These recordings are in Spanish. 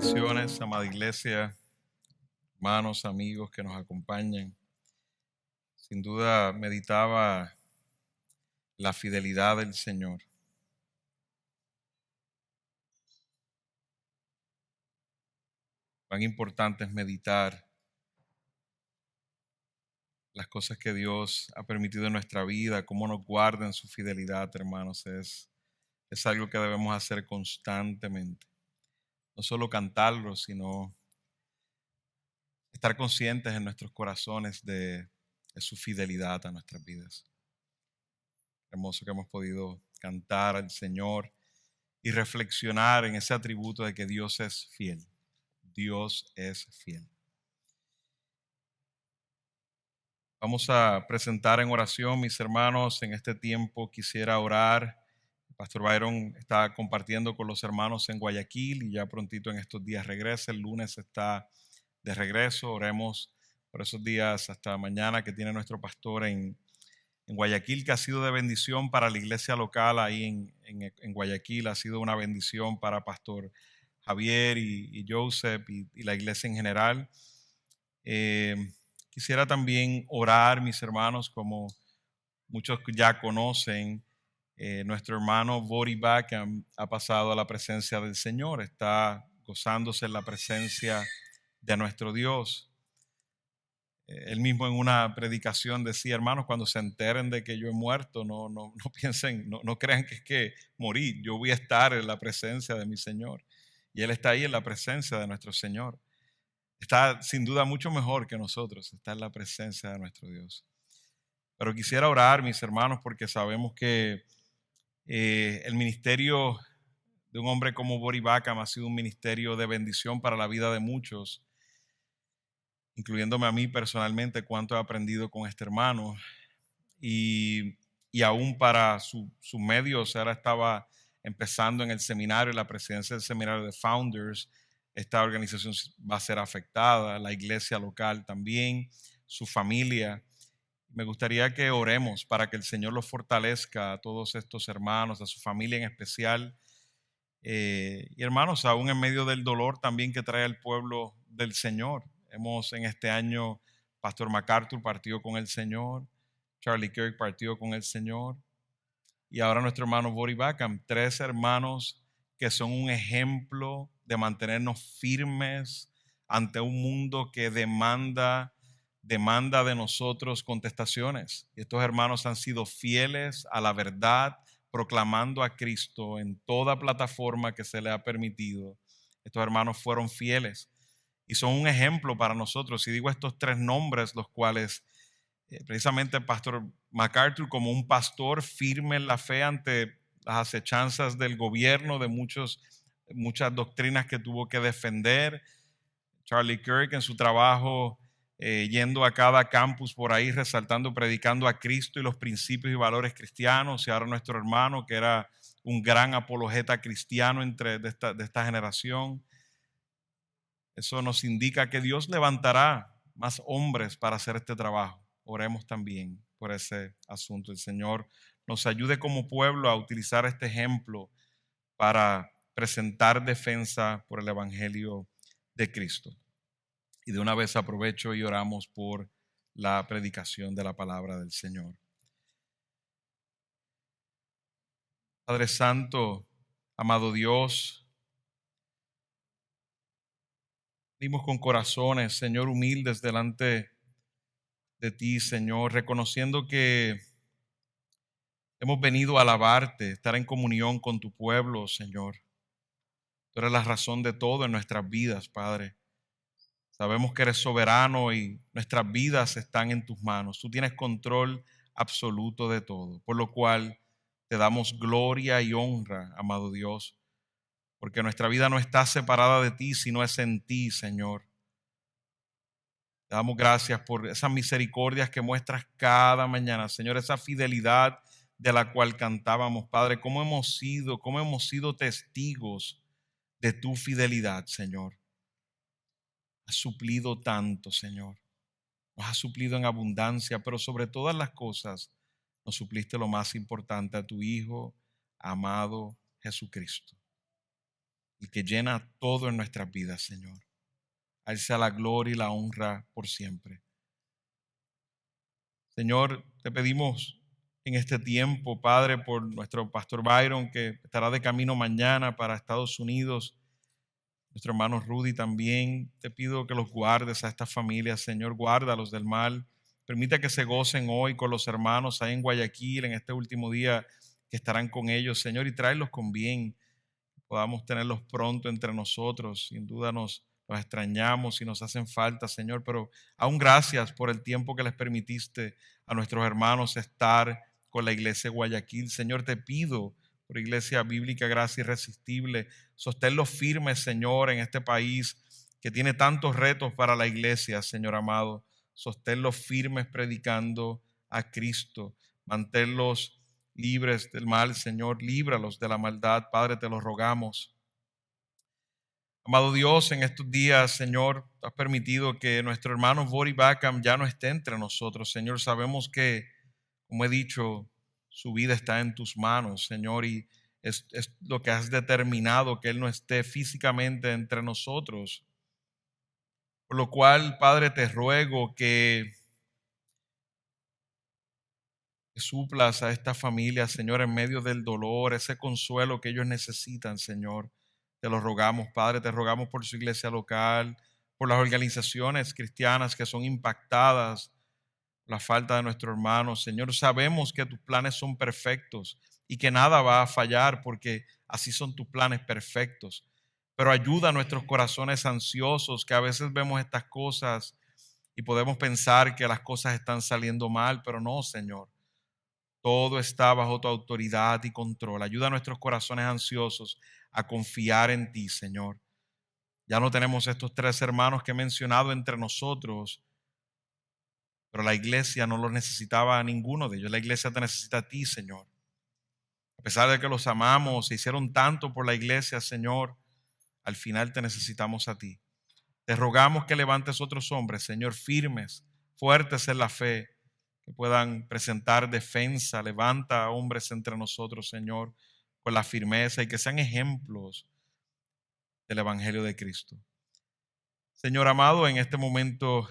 Bendiciones, amada iglesia, hermanos, amigos que nos acompañan. Sin duda meditaba la fidelidad del Señor. Cuán importante es meditar las cosas que Dios ha permitido en nuestra vida, cómo nos guarda en su fidelidad, hermanos. Es algo que debemos hacer constantemente. No solo cantarlo, sino estar conscientes en nuestros corazones de su fidelidad a nuestras vidas. Hermoso que hemos podido cantar al Señor y reflexionar en ese atributo de que Dios es fiel. Dios es fiel. Vamos a presentar en oración, mis hermanos. En este tiempo quisiera orar. El Pastor Byron está compartiendo con los hermanos en Guayaquil y ya prontito en estos días regresa. El lunes está de regreso. Oremos por esos días hasta mañana que tiene nuestro pastor en Guayaquil, que ha sido de bendición para la iglesia local ahí en Guayaquil. Ha sido una bendición para Pastor Javier y Joseph y la iglesia en general. Quisiera también orar, mis hermanos, como muchos ya conocen, nuestro hermano Bori Backham ha pasado a la presencia del Señor, está gozándose en la presencia de nuestro Dios. Él mismo en una predicación decía: hermanos, cuando se enteren de que yo he muerto, no piensen, no crean que es que morí, yo voy a estar en la presencia de mi Señor. Y Él está ahí en la presencia de nuestro Señor. Está sin duda mucho mejor que nosotros, está en la presencia de nuestro Dios. Pero quisiera orar, mis hermanos, porque sabemos que el ministerio de un hombre como Bori Backham ha sido un ministerio de bendición para la vida de muchos, incluyéndome a mí personalmente, cuánto he aprendido con este hermano. Y aún para su medio, o sea, ahora estaba empezando en el seminario, la presidencia del seminario de Founders. Esta organización va a ser afectada, la iglesia local también, su familia. Me gustaría que oremos para que el Señor los fortalezca a todos estos hermanos, a su familia en especial. Y hermanos, aún en medio del dolor también que trae el pueblo del Señor. Hemos en este año, Pastor MacArthur partió con el Señor, Charlie Kirk partió con el Señor, y ahora nuestro hermano Bori Backham. 3 hermanos que son un ejemplo de mantenernos firmes ante un mundo que demanda de nosotros contestaciones. Y estos hermanos han sido fieles a la verdad, proclamando a Cristo en toda plataforma que se le ha permitido. Estos hermanos fueron fieles y son un ejemplo para nosotros. Y digo estos 3 nombres, los cuales precisamente el Pastor MacArthur, como un pastor firme en la fe ante las acechanzas del gobierno, de muchas doctrinas que tuvo que defender. Charlie Kirk en su trabajo, yendo a cada campus por ahí, resaltando, predicando a Cristo y los principios y valores cristianos. Y ahora nuestro hermano, que era un gran apologeta cristiano de esta generación. Eso nos indica que Dios levantará más hombres para hacer este trabajo. Oremos también por ese asunto. El Señor nos ayude como pueblo a utilizar este ejemplo para presentar defensa por el Evangelio de Cristo. Y de una vez aprovecho y oramos por la predicación de la palabra del Señor. Padre Santo, amado Dios, venimos con corazones, Señor, humildes delante de ti, Señor, reconociendo que hemos venido a alabarte, estar en comunión con tu pueblo, Señor. Tú eres la razón de todo en nuestras vidas, Padre. Sabemos que eres soberano y nuestras vidas están en tus manos. Tú tienes control absoluto de todo, por lo cual te damos gloria y honra, amado Dios, porque nuestra vida no está separada de ti, sino es en ti, Señor. Te damos gracias por esas misericordias que muestras cada mañana, Señor, esa fidelidad de la cual cantábamos, Padre. Cómo hemos sido testigos de tu fidelidad, Señor. Has suplido tanto, Señor. Nos has suplido en abundancia, pero sobre todas las cosas nos supliste lo más importante, a tu Hijo amado Jesucristo. y que llena todo en nuestras vidas, Señor. A Él sea la gloria y la honra por siempre. Señor, te pedimos en este tiempo, Padre, por nuestro pastor Byron, que estará de camino mañana para Estados Unidos, nuestro hermano Rudy también. Te pido que los guardes a estas familias, Señor, guárdalos del mal. Permita que se gocen hoy con los hermanos ahí en Guayaquil, en este último día que estarán con ellos, Señor, y tráelos con bien. Podamos tenerlos pronto entre nosotros. Sin duda los extrañamos y nos hacen falta, Señor, pero aún gracias por el tiempo que les permitiste a nuestros hermanos estar con la iglesia de Guayaquil. Señor, te pido por Iglesia Bíblica Gracia Irresistible, sosténlos firmes, Señor, en este país que tiene tantos retos para la iglesia, Señor amado. Sosténlos firmes predicando a Cristo. Manténlos libres del mal, Señor, líbralos de la maldad, Padre, te lo rogamos. Amado Dios, en estos días, Señor, has permitido que nuestro hermano Bori Bacam ya no esté entre nosotros, Señor. Sabemos que, como he dicho, su vida está en tus manos, Señor, y es lo que has determinado, que Él no esté físicamente entre nosotros. Por lo cual, Padre, te ruego que suplas a esta familia, Señor, en medio del dolor, ese consuelo que ellos necesitan, Señor. Te lo rogamos, Padre, te rogamos por su iglesia local, por las organizaciones cristianas que son impactadas por la falta de nuestro hermano. Señor, sabemos que tus planes son perfectos y que nada va a fallar porque así son tus planes perfectos. Pero ayuda a nuestros corazones ansiosos, que a veces vemos estas cosas y podemos pensar que las cosas están saliendo mal, pero no, Señor. Todo está bajo tu autoridad y control. Ayuda a nuestros corazones ansiosos a confiar en ti, Señor. Ya no tenemos estos 3 hermanos que he mencionado entre nosotros, pero la iglesia no los necesitaba a ninguno de ellos. La iglesia te necesita a ti, Señor. A pesar de que los amamos, se hicieron tanto por la iglesia, Señor, al final te necesitamos a ti. Te rogamos que levantes otros hombres, Señor, firmes, fuertes en la fe, que puedan presentar defensa. Levanta a hombres entre nosotros, Señor, con la firmeza y que sean ejemplos del Evangelio de Cristo. Señor amado, en este momento,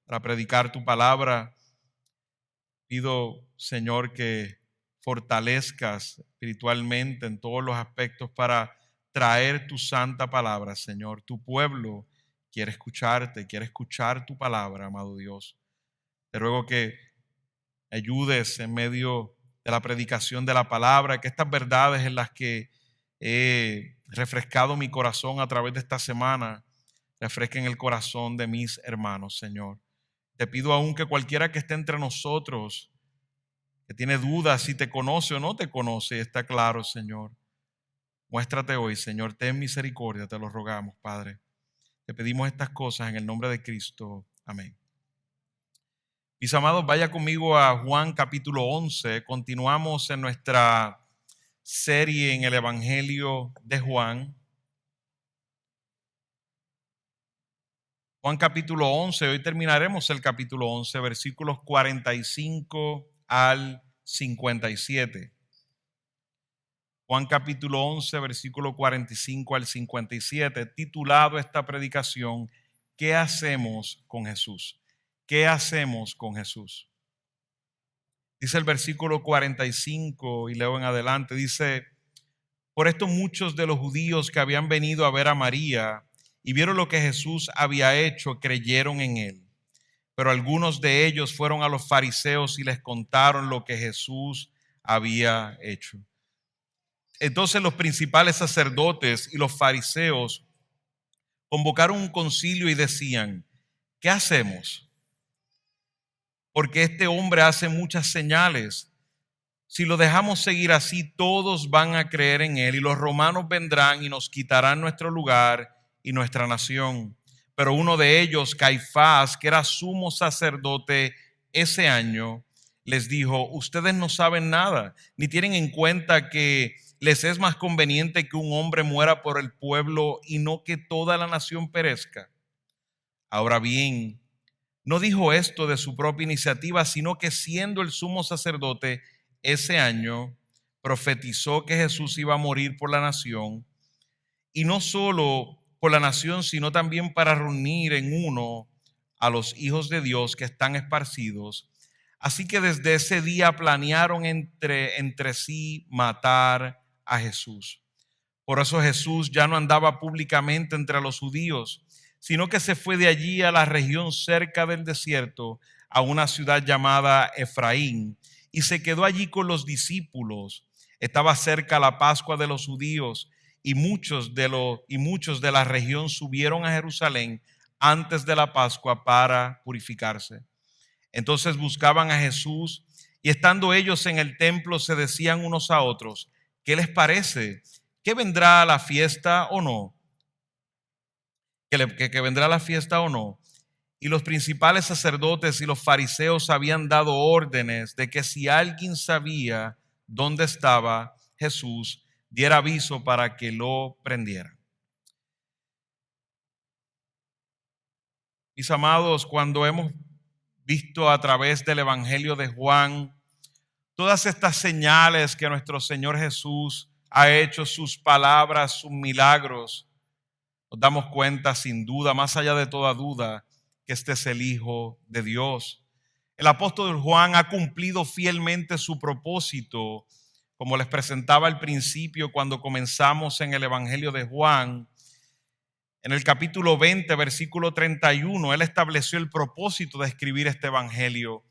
para predicar tu palabra, pido, Señor, que fortalezcas espiritualmente en todos los aspectos para traer tu santa palabra, Señor. Tu pueblo quiere escucharte, quiere escuchar tu palabra, amado Dios. Te ruego que ayudes en medio de la predicación de la palabra, que estas verdades en las que he refrescado mi corazón a través de esta semana, refresquen el corazón de mis hermanos, Señor. Te pido aún que cualquiera que esté entre nosotros, que tiene dudas si te conoce o no te conoce, está claro, Señor. Muéstrate hoy, Señor, ten misericordia, te lo rogamos, Padre. Te pedimos estas cosas en el nombre de Cristo. Amén. Mis amados, vaya conmigo a Juan capítulo 11. Continuamos en nuestra serie en el Evangelio de Juan. Juan capítulo 11, hoy terminaremos el capítulo 11, versículos 45 al 57. Juan capítulo 11, versículo 45 al 57, titulado esta predicación, ¿qué hacemos con Jesús? ¿Qué hacemos con Jesús? Dice el versículo 45 y leo en adelante, dice, por esto muchos de los judíos que habían venido a ver a María y vieron lo que Jesús había hecho, creyeron en él. Pero algunos de ellos fueron a los fariseos y les contaron lo que Jesús había hecho. Entonces los principales sacerdotes y los fariseos convocaron un concilio y decían, ¿qué hacemos? Porque este hombre hace muchas señales. Si lo dejamos seguir así, todos van a creer en él y los romanos vendrán y nos quitarán nuestro lugar y nuestra nación. Pero uno de ellos, Caifás, que era sumo sacerdote ese año, les dijo, ustedes no saben nada, ni tienen en cuenta que les es más conveniente que un hombre muera por el pueblo y no que toda la nación perezca. Ahora bien, no dijo esto de su propia iniciativa, sino que siendo el sumo sacerdote ese año, profetizó que Jesús iba a morir por la nación y no solo por la nación, sino también para reunir en uno a los hijos de Dios que están esparcidos. Así que desde ese día planearon entre sí matar a Jesús. Por eso Jesús ya no andaba públicamente entre los judíos, sino que se fue de allí a la región cerca del desierto, a una ciudad llamada Efraín, y se quedó allí con los discípulos. Estaba cerca la Pascua de los judíos, y muchos de la región subieron a Jerusalén antes de la Pascua para purificarse. Entonces buscaban a Jesús, y estando ellos en el templo se decían unos a otros: ¿qué les parece? ¿Que vendrá la fiesta o no? ¿Que vendrá la fiesta o no? Y los principales sacerdotes y los fariseos habían dado órdenes de que si alguien sabía dónde estaba Jesús, diera aviso para que lo prendieran. Mis amados, cuando hemos visto a través del Evangelio de Juan todas estas señales que nuestro Señor Jesús ha hecho, sus palabras, sus milagros, nos damos cuenta sin duda, más allá de toda duda, que este es el Hijo de Dios. El apóstol Juan ha cumplido fielmente su propósito, como les presentaba al principio cuando comenzamos en el Evangelio de Juan. En el capítulo 20, versículo 31, él estableció el propósito de escribir este Evangelio.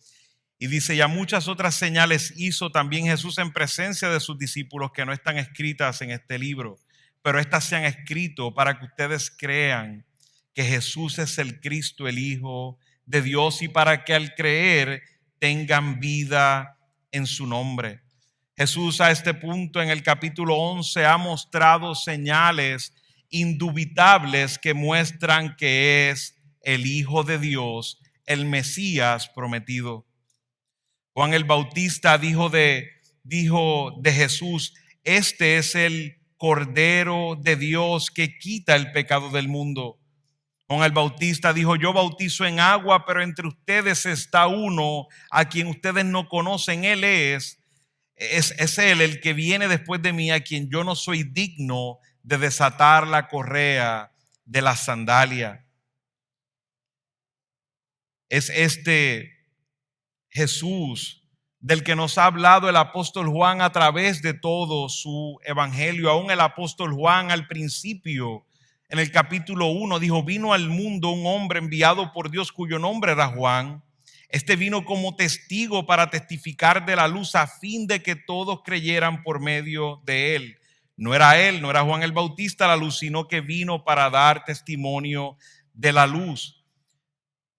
Y dice: ya muchas otras señales hizo también Jesús en presencia de sus discípulos que no están escritas en este libro, pero estas se han escrito para que ustedes crean que Jesús es el Cristo, el Hijo de Dios, y para que al creer tengan vida en su nombre. Jesús a este punto en el capítulo 11 ha mostrado señales indubitables que muestran que es el Hijo de Dios, el Mesías prometido. Juan el Bautista dijo de Jesús: este es el Cordero de Dios que quita el pecado del mundo. Juan el Bautista dijo: yo bautizo en agua, pero entre ustedes está uno a quien ustedes no conocen. Él es él el que viene después de mí, a quien yo no soy digno de desatar la correa de la sandalia. Es este Jesús del que nos ha hablado el apóstol Juan a través de todo su evangelio. Aún el apóstol Juan al principio, en el capítulo 1, dijo: vino al mundo un hombre enviado por Dios cuyo nombre era Juan. Este vino como testigo para testificar de la luz, a fin de que todos creyeran por medio de él. No era Juan el Bautista la luz, sino que vino para dar testimonio de la luz.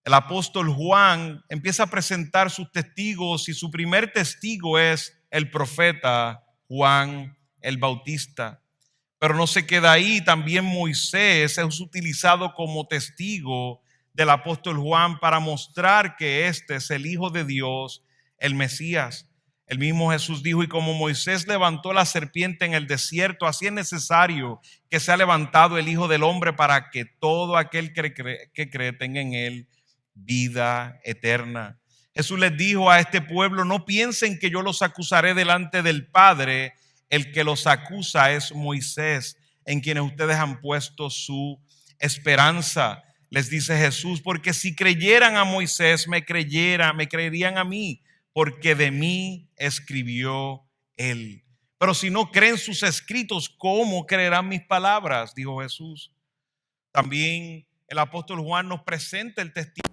El apóstol Juan empieza a presentar sus testigos, y su primer testigo es el profeta Juan el Bautista. Pero no se queda ahí, también Moisés es utilizado como testigo del apóstol Juan para mostrar que este es el Hijo de Dios, el Mesías. El mismo Jesús dijo: y como Moisés levantó la serpiente en el desierto, así es necesario que sea levantado el Hijo del Hombre, para que todo aquel que cree tenga en él vida eterna. Jesús les dijo a este pueblo: no piensen que yo los acusaré delante del Padre. El que los acusa es Moisés, en quienes ustedes han puesto su esperanza. Les dice Jesús: porque si creyeran a Moisés, me creerían a mí, porque de mí escribió él. Pero si no creen sus escritos, ¿cómo creerán mis palabras?, dijo Jesús. También el apóstol Juan nos presenta el testimonio.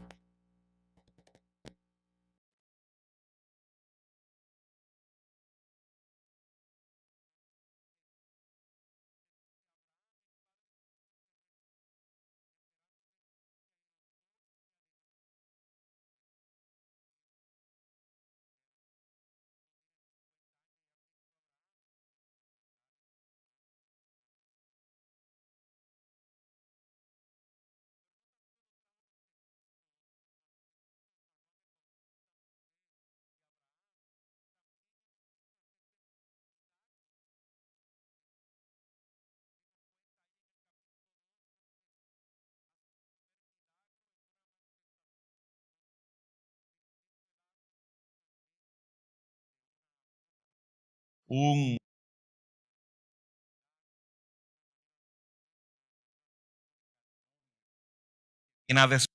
Un en a des-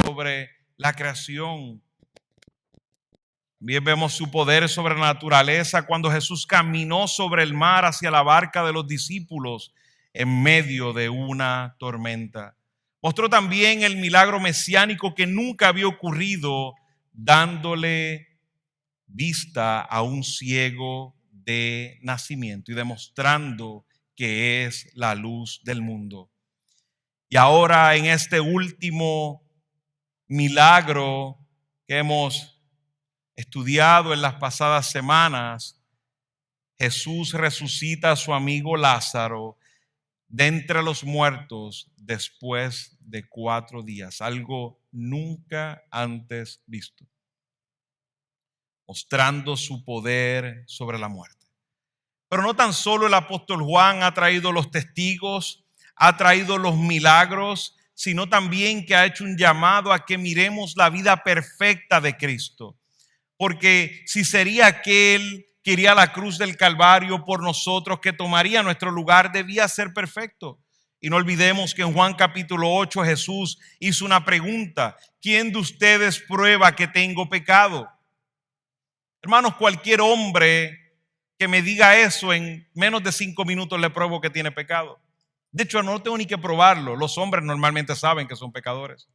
sobre la creación. También vemos su poder sobre la naturaleza cuando Jesús caminó sobre el mar hacia la barca de los discípulos en medio de una tormenta. Mostró también el milagro mesiánico que nunca había ocurrido, dándole vista a un ciego de nacimiento y demostrando que es la luz del mundo. Y ahora en este último milagro que hemos estudiado en las pasadas semanas, Jesús resucita a su amigo Lázaro de entre los muertos después de 4 días, algo nunca antes visto, mostrando su poder sobre la muerte. Pero no tan solo el apóstol Juan ha traído los testigos, ha traído los milagros, sino también que ha hecho un llamado a que miremos la vida perfecta de Cristo. Porque si sería aquel que iría a la cruz del Calvario por nosotros, que tomaría nuestro lugar, debía ser perfecto. Y no olvidemos que en Juan capítulo 8 Jesús hizo una pregunta: ¿quién de ustedes prueba que tengo pecado? Hermanos, cualquier hombre que me diga eso en menos de 5 minutos le pruebo que tiene pecado. De hecho, no tengo ni que probarlo. Los hombres normalmente saben que son pecadores.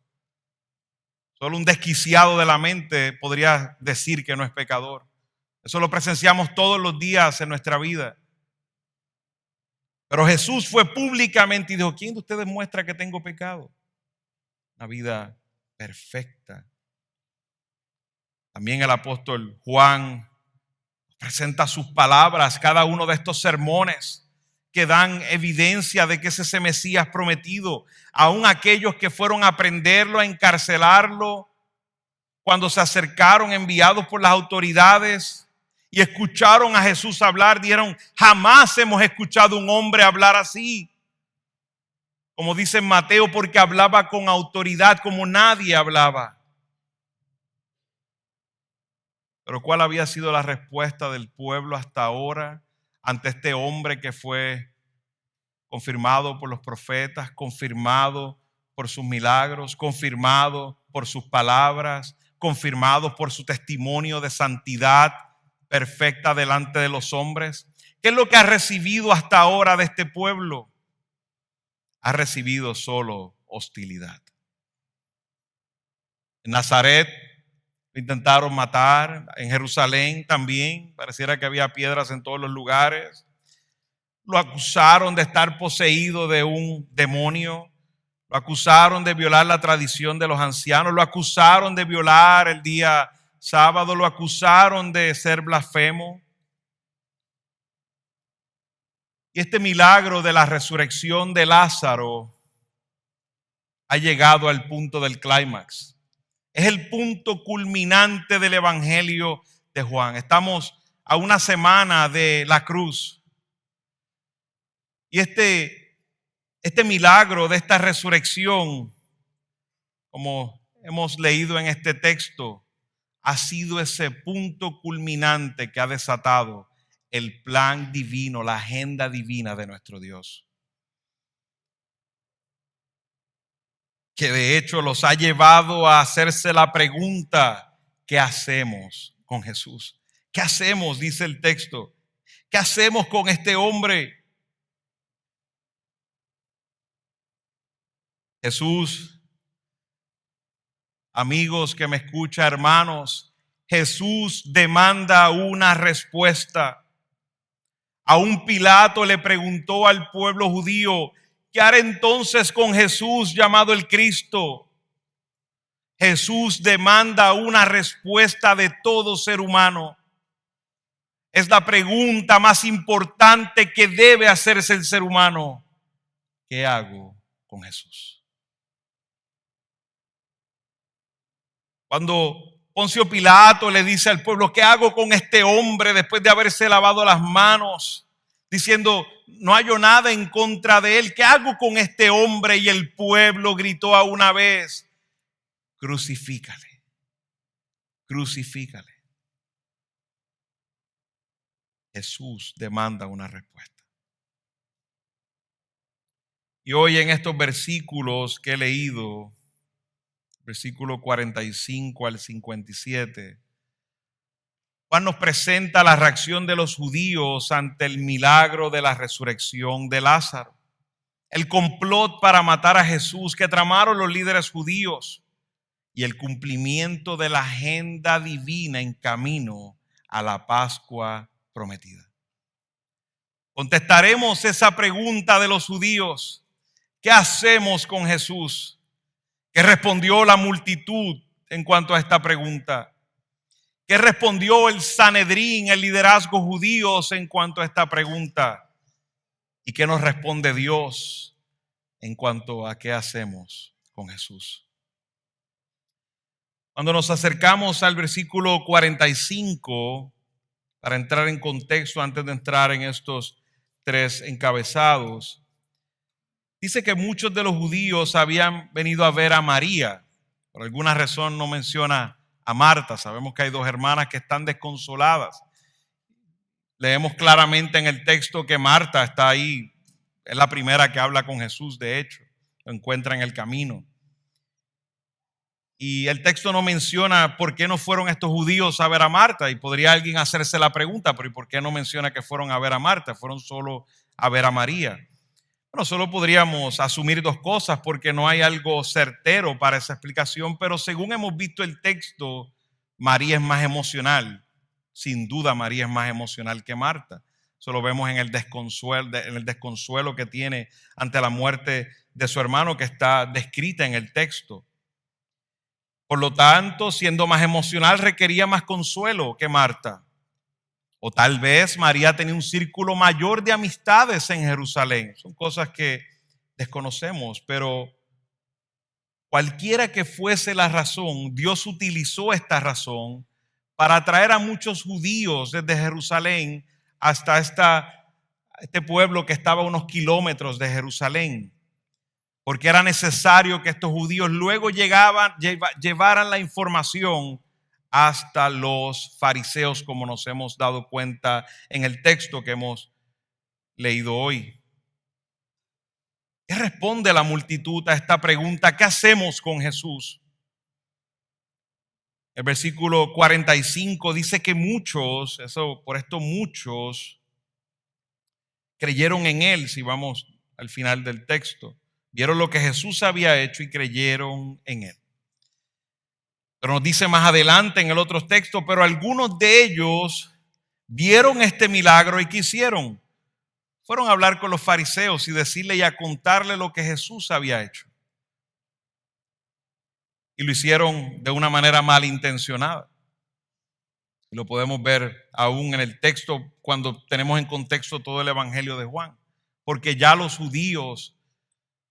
Solo un desquiciado de la mente podría decir que no es pecador. Eso lo presenciamos todos los días en nuestra vida. Pero Jesús fue públicamente y dijo: ¿quién de ustedes muestra que tengo pecado? Una vida perfecta. También el apóstol Juan presenta sus palabras, cada uno de estos sermones que dan evidencia de que es ese Mesías prometido. Aún aquellos que fueron a prenderlo, a encarcelarlo, cuando se acercaron enviados por las autoridades y escucharon a Jesús hablar, dijeron: jamás hemos escuchado un hombre hablar así. Como dice en Mateo, porque hablaba con autoridad como nadie hablaba. Pero ¿cuál había sido la respuesta del pueblo hasta ahora ante este hombre que fue confirmado por los profetas, confirmado por sus milagros, confirmado por sus palabras, confirmado por su testimonio de santidad perfecta delante de los hombres? ¿Qué es lo que ha recibido hasta ahora de este pueblo? Ha recibido solo hostilidad. En Nazaret lo intentaron matar, en Jerusalén también, pareciera que había piedras en todos los lugares. Lo acusaron de estar poseído de un demonio, lo acusaron de violar la tradición de los ancianos, lo acusaron de violar el día sábado, lo acusaron de ser blasfemo. Y este milagro de la resurrección de Lázaro ha llegado al punto del clímax. Es el punto culminante del evangelio de Juan. Estamos a una semana de la cruz. Y este milagro de esta resurrección, como hemos leído en este texto, ha sido ese punto culminante que ha desatado el plan divino, la agenda divina de nuestro Dios. Que de hecho los ha llevado a hacerse la pregunta: ¿qué hacemos con Jesús? ¿Qué hacemos? Dice el texto. ¿Qué hacemos con este hombre? Jesús, amigos que me escuchan, hermanos, Jesús demanda una respuesta. Aún Pilato le preguntó al pueblo judío: ¿qué hará entonces con Jesús llamado el Cristo? Jesús demanda una respuesta de todo ser humano. Es la pregunta más importante que debe hacerse el ser humano. ¿Qué hago con Jesús? Cuando Poncio Pilato le dice al pueblo, ¿qué hago con este hombre después de haberse lavado las manos? Diciendo, no hallo nada en contra de él. ¿Qué hago con este hombre? Y el pueblo gritó a una vez, crucifícale, crucifícale. Jesús demanda una respuesta. Y hoy en estos versículos que he leído, versículo 45 al 57, Juan nos presenta la reacción de los judíos ante el milagro de la resurrección de Lázaro. El complot para matar a Jesús que tramaron los líderes judíos y el cumplimiento de la agenda divina en camino a la Pascua prometida. Contestaremos esa pregunta de los judíos. ¿Qué hacemos con Jesús? ¿Qué respondió la multitud en cuanto a esta pregunta? ¿Qué respondió el Sanedrín, el liderazgo judío en cuanto a esta pregunta? ¿Y qué nos responde Dios en cuanto a qué hacemos con Jesús? Cuando nos acercamos al versículo 45, para entrar en contexto antes de entrar en estos tres encabezados, dice que muchos de los judíos habían venido a ver a María. Por alguna razón no menciona a Marta. Sabemos que hay dos hermanas que están desconsoladas. Leemos claramente en el texto que Marta está ahí. Es la primera que habla con Jesús, de hecho. Lo encuentra en el camino. Y el texto no menciona por qué no fueron estos judíos a ver a Marta. Y podría alguien hacerse la pregunta, pero ¿y por qué no menciona que fueron a ver a Marta? Fueron solo a ver a María. Bueno, solo podríamos asumir dos cosas porque no hay algo certero para esa explicación, pero según hemos visto el texto, María es más emocional. Sin duda María es más emocional que Marta. Eso lo vemos en el desconsuelo que tiene ante la muerte de su hermano, que está descrita en el texto. Por lo tanto, siendo más emocional, requería más consuelo que Marta. O tal vez María tenía un círculo mayor de amistades en Jerusalén. Son cosas que desconocemos, pero cualquiera que fuese la razón, Dios utilizó esta razón para atraer a muchos judíos desde Jerusalén hasta este pueblo que estaba a unos kilómetros de Jerusalén. Porque era necesario que estos judíos luego llevaran la información hasta los fariseos, como nos hemos dado cuenta en el texto que hemos leído hoy. ¿Qué responde la multitud a esta pregunta? ¿Qué hacemos con Jesús? El versículo 45 dice que muchos creyeron en él. Si vamos al final del texto, vieron lo que Jesús había hecho y creyeron en él. Pero nos dice más adelante en el otro texto, pero algunos de ellos vieron este milagro y ¿qué hicieron? Fueron a hablar con los fariseos y decirle y a contarle lo que Jesús había hecho. Y lo hicieron de una manera malintencionada. Y lo podemos ver aún en el texto cuando tenemos en contexto todo el evangelio de Juan. Porque ya los judíos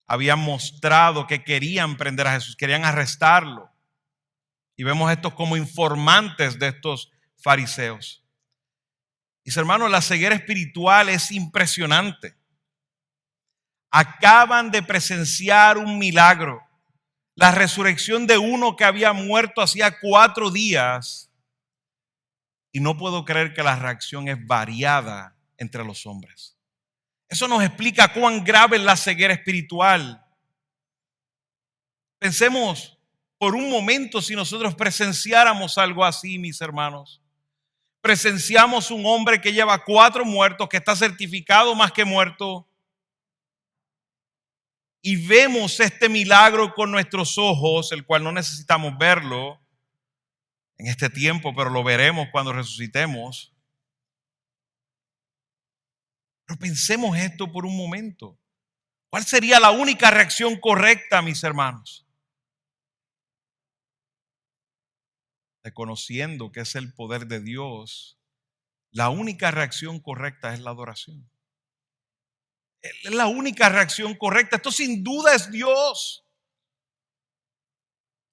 habían mostrado que querían prender a Jesús, querían arrestarlo. Y vemos estos como informantes de estos fariseos. Mis hermanos, la ceguera espiritual es impresionante. Acaban de presenciar un milagro. La resurrección de uno que había muerto hacía 4 días. Y no puedo creer que la reacción es variada entre los hombres. Eso nos explica cuán grave es la ceguera espiritual. Pensemos por un momento si nosotros presenciáramos algo así, mis hermanos. Presenciamos un hombre que lleva 4 muertos, que está certificado más que muerto. Y vemos este milagro con nuestros ojos, el cual no necesitamos verlo en este tiempo, pero lo veremos cuando resucitemos. Pero pensemos esto por un momento. ¿Cuál sería la única reacción correcta, mis hermanos? reconociendo que es el poder de Dios, la única reacción correcta es la adoración. Es la única reacción correcta. Esto sin duda es Dios.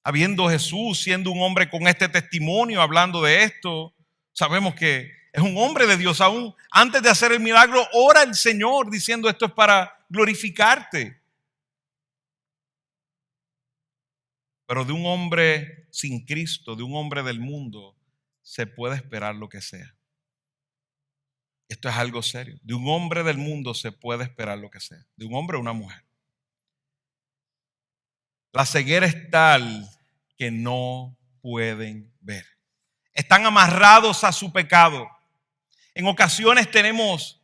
Habiendo Jesús siendo un hombre con este testimonio, hablando de esto, sabemos que es un hombre de Dios. Aún antes de hacer el milagro, ora el Señor diciendo: esto es para glorificarte. Pero de un hombre sin Cristo, de un hombre del mundo, se puede esperar lo que sea. Esto es algo serio. De un hombre del mundo se puede esperar lo que sea. De un hombre o una mujer. La ceguera es tal que no pueden ver. Están amarrados a su pecado. En ocasiones tenemos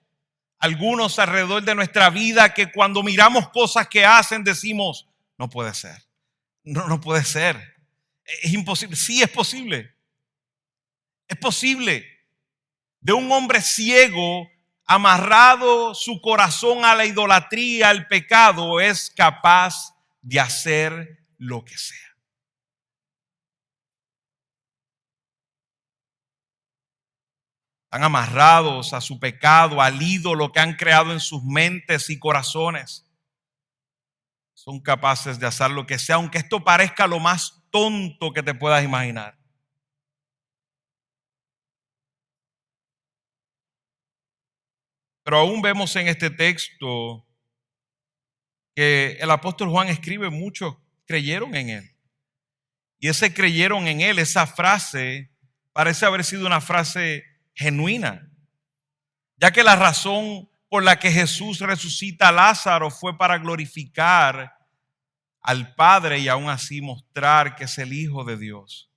algunos alrededor de nuestra vida que cuando miramos cosas que hacen decimos: no puede ser. No puede ser. Es imposible. Sí, es posible. Es posible. De un hombre ciego, amarrado su corazón a la idolatría, al pecado, es capaz de hacer lo que sea. Están amarrados a su pecado, al ídolo que han creado en sus mentes y corazones. Son capaces de hacer lo que sea, aunque esto parezca lo más tonto que te puedas imaginar. Pero aún vemos en este texto que el apóstol Juan escribe: muchos creyeron en él. Y ese creyeron en él, esa frase parece haber sido una frase genuina, ya que la razón por la que Jesús resucita a Lázaro fue para glorificar al Padre y aún así mostrar que es el Hijo de Dios.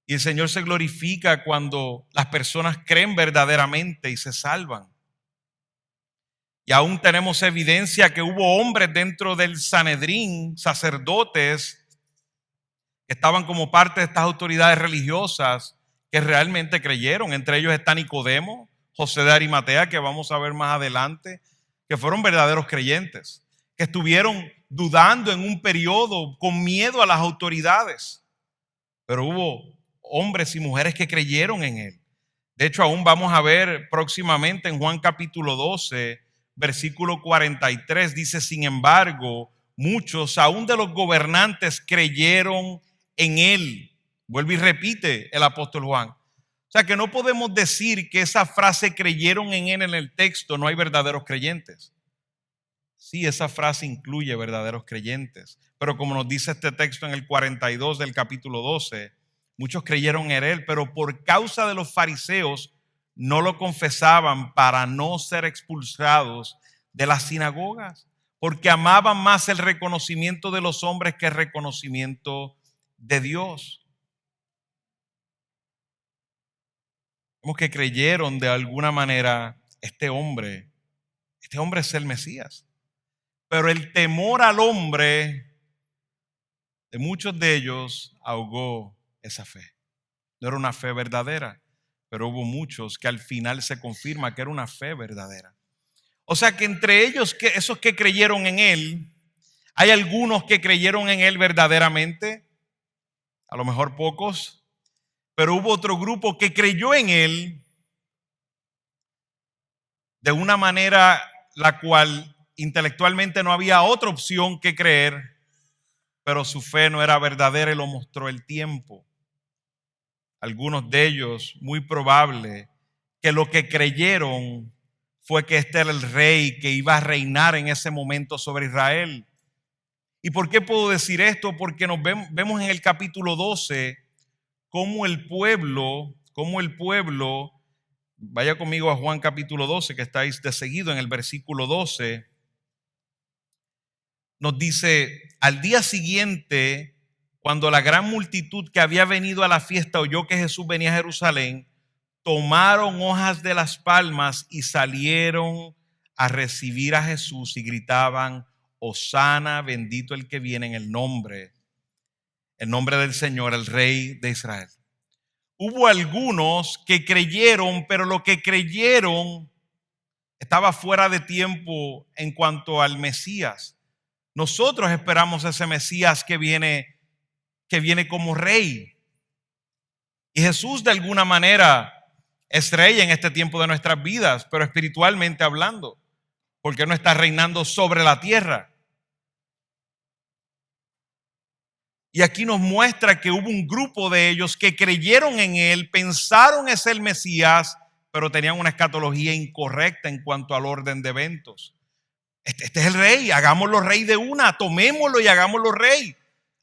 Y el Señor se glorifica cuando las personas creen verdaderamente y se salvan. Y aún tenemos evidencia que hubo hombres dentro del Sanedrín, sacerdotes, que estaban como parte de estas autoridades religiosas, que realmente creyeron. Entre ellos está Nicodemo, José de Arimatea, que vamos a ver más adelante, que fueron verdaderos creyentes, que estuvieron dudando en un periodo con miedo a las autoridades. Pero hubo hombres y mujeres que creyeron en él. De hecho, aún vamos a ver próximamente en Juan capítulo 12, versículo 43, dice: sin embargo, muchos, aún de los gobernantes, creyeron en él. Vuelve y repite el apóstol Juan. O sea que no podemos decir que esa frase creyeron en él en el texto no hay verdaderos creyentes. Sí, esa frase incluye verdaderos creyentes. Pero como nos dice este texto en el 42 del capítulo 12, muchos creyeron en él, pero por causa de los fariseos no lo confesaban para no ser expulsados de las sinagogas, porque amaban más el reconocimiento de los hombres que el reconocimiento de Dios. Vemos que creyeron de alguna manera este hombre es el Mesías. Pero el temor al hombre de muchos de ellos ahogó esa fe. No era una fe verdadera, pero hubo muchos que al final se confirma que era una fe verdadera. O sea que entre ellos, esos que creyeron en él, hay algunos que creyeron en él verdaderamente, a lo mejor pocos, pero hubo otro grupo que creyó en él de una manera la cual intelectualmente no había otra opción que creer, pero su fe no era verdadera y lo mostró el tiempo. Algunos de ellos, muy probable, que lo que creyeron fue que este era el rey que iba a reinar en ese momento sobre Israel. ¿Y por qué puedo decir esto? Porque vemos en el capítulo 12 cómo el pueblo, vaya conmigo a Juan capítulo 12, que estáis de seguido en el versículo 12, nos dice: al día siguiente, cuando la gran multitud que había venido a la fiesta oyó que Jesús venía a Jerusalén, tomaron hojas de las palmas y salieron a recibir a Jesús y gritaban: Hosana, bendito el que viene en el nombre del Señor, el Rey de Israel. Hubo algunos que creyeron, pero lo que creyeron estaba fuera de tiempo en cuanto al Mesías. Nosotros esperamos ese Mesías que viene como rey. Y Jesús de alguna manera es rey en este tiempo de nuestras vidas, pero espiritualmente hablando, porque no está reinando sobre la tierra. Y aquí nos muestra que hubo un grupo de ellos que creyeron en él, pensaron es el Mesías, pero tenían una escatología incorrecta en cuanto al orden de eventos. Este es el rey, hagámoslo rey de una, tomémoslo y hagámoslo rey.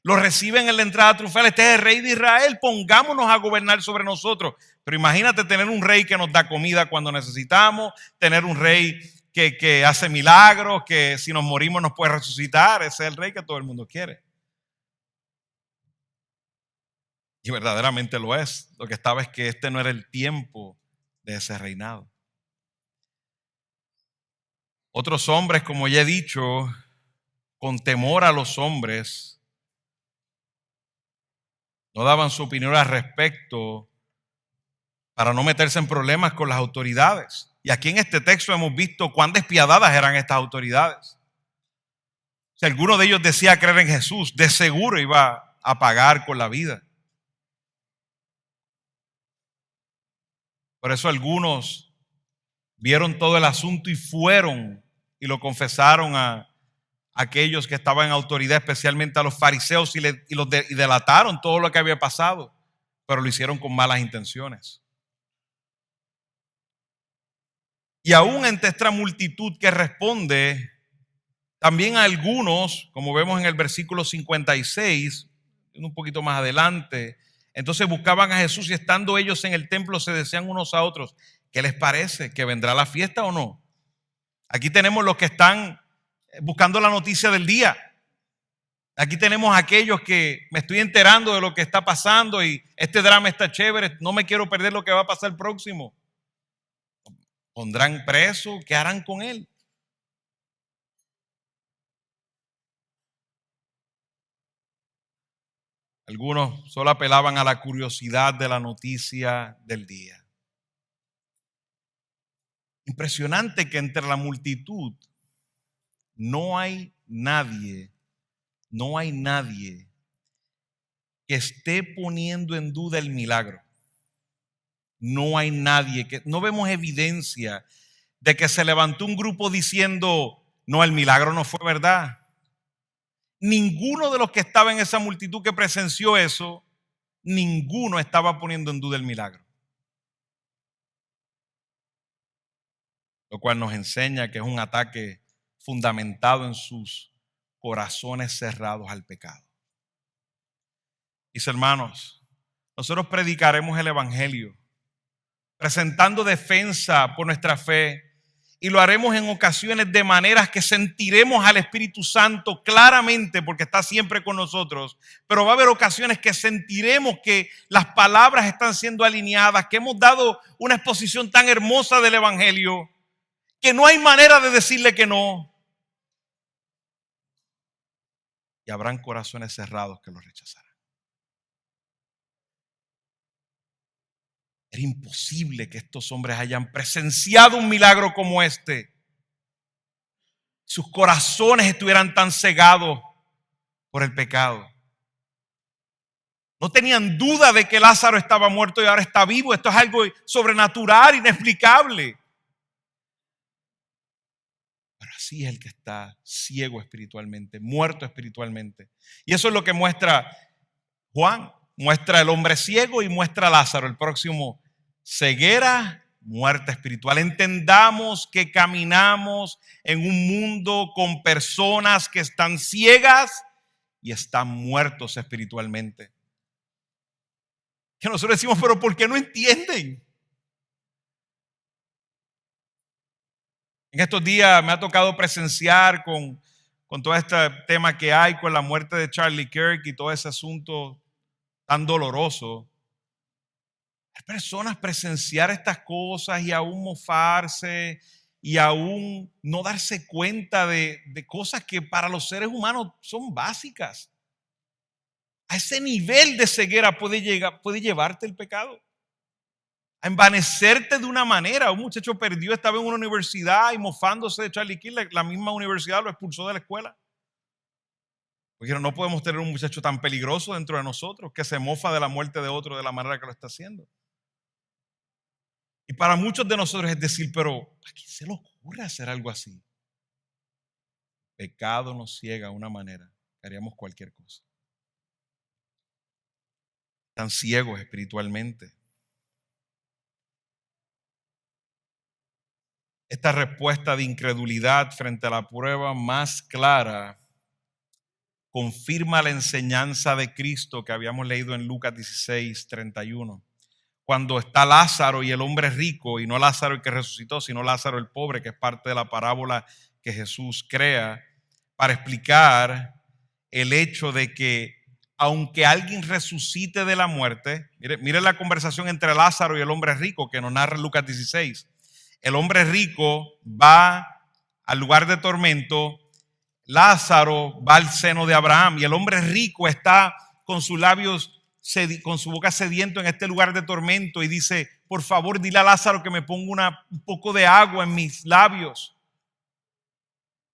Lo reciben en la entrada triunfal, este es el rey de Israel, pongámonos a gobernar sobre nosotros. Pero imagínate tener un rey que nos da comida cuando necesitamos, tener un rey que hace milagros, que si nos morimos nos puede resucitar. Ese es el rey que todo el mundo quiere. Y verdaderamente lo es. Lo que estaba es que este no era el tiempo de ese reinado. Otros hombres, como ya he dicho, con temor a los hombres, no daban su opinión al respecto para no meterse en problemas con las autoridades. Y aquí en este texto hemos visto cuán despiadadas eran estas autoridades. Si alguno de ellos decía creer en Jesús, de seguro iba a pagar con la vida. Por eso algunos vieron todo el asunto y fueron y lo confesaron a aquellos que estaban en autoridad, especialmente a los fariseos, y delataron todo lo que había pasado, pero lo hicieron con malas intenciones. Y aún entre esta multitud que responde, también a algunos, como vemos en el versículo 56, un poquito más adelante, entonces buscaban a Jesús y estando ellos en el templo se decían unos a otros, ¿qué les parece? ¿Que vendrá la fiesta o no? Aquí tenemos los que están buscando la noticia del día. Aquí tenemos aquellos que me estoy enterando de lo que está pasando y este drama está chévere, no me quiero perder lo que va a pasar próximo. ¿Pondrán preso? ¿Qué harán con él? Algunos solo apelaban a la curiosidad de la noticia del día. Impresionante que entre la multitud no hay nadie que esté poniendo en duda el milagro. No hay nadie no vemos evidencia de que se levantó un grupo diciendo, no, el milagro no fue verdad. Ninguno de los que estaba en esa multitud que presenció eso, ninguno estaba poniendo en duda el milagro. Lo cual nos enseña que es un ataque fundamentado en sus corazones cerrados al pecado. Mis hermanos, nosotros predicaremos el evangelio, presentando defensa por nuestra fe, y lo haremos en ocasiones de maneras que sentiremos al Espíritu Santo claramente porque está siempre con nosotros, pero va a haber ocasiones que sentiremos que las palabras están siendo alineadas, que hemos dado una exposición tan hermosa del evangelio que no hay manera de decirle que no. Y habrán corazones cerrados que lo rechazarán. Era imposible que estos hombres hayan presenciado un milagro como este. Sus corazones estuvieran tan cegados por el pecado. No tenían duda de que Lázaro estaba muerto y ahora está vivo. Esto es algo sobrenatural, inexplicable. Pero así es el que está ciego espiritualmente, muerto espiritualmente. Y eso es lo que muestra Juan. Muestra el hombre ciego y muestra a Lázaro, el próximo. Ceguera, muerte espiritual. Entendamos que caminamos en un mundo con personas que están ciegas y están muertos espiritualmente. Que nosotros decimos, pero ¿por qué no entienden? En estos días me ha tocado presenciar con todo este tema que hay con la muerte de Charlie Kirk y todo ese asunto tan doloroso. Hay personas presenciar estas cosas y aún mofarse y aún no darse cuenta de cosas que para los seres humanos son básicas. A ese nivel de ceguera puede llevarte el pecado. A envanecerte de una manera. Un muchacho perdió, estaba en una universidad y mofándose de Charlie Kirk, la misma universidad lo expulsó de la escuela. Porque no podemos tener un muchacho tan peligroso dentro de nosotros que se mofa de la muerte de otro de la manera que lo está haciendo. Y para muchos de nosotros es decir, pero ¿a quién se le ocurre hacer algo así? Pecado nos ciega de una manera que haríamos cualquier cosa. Están ciegos espiritualmente. Esta respuesta de incredulidad frente a la prueba más clara confirma la enseñanza de Cristo que habíamos leído en Lucas 16:31. Cuando está Lázaro y el hombre rico, y no Lázaro el que resucitó, sino Lázaro el pobre, que es parte de la parábola que Jesús crea para explicar el hecho de que aunque alguien resucite de la muerte, mire la conversación entre Lázaro y el hombre rico que nos narra Lucas 16. El hombre rico va al lugar de tormento, Lázaro va al seno de Abraham y el hombre rico está con sus labios, con su boca sediento en este lugar de tormento y dice, por favor dile a Lázaro que me ponga un poco de agua en mis labios.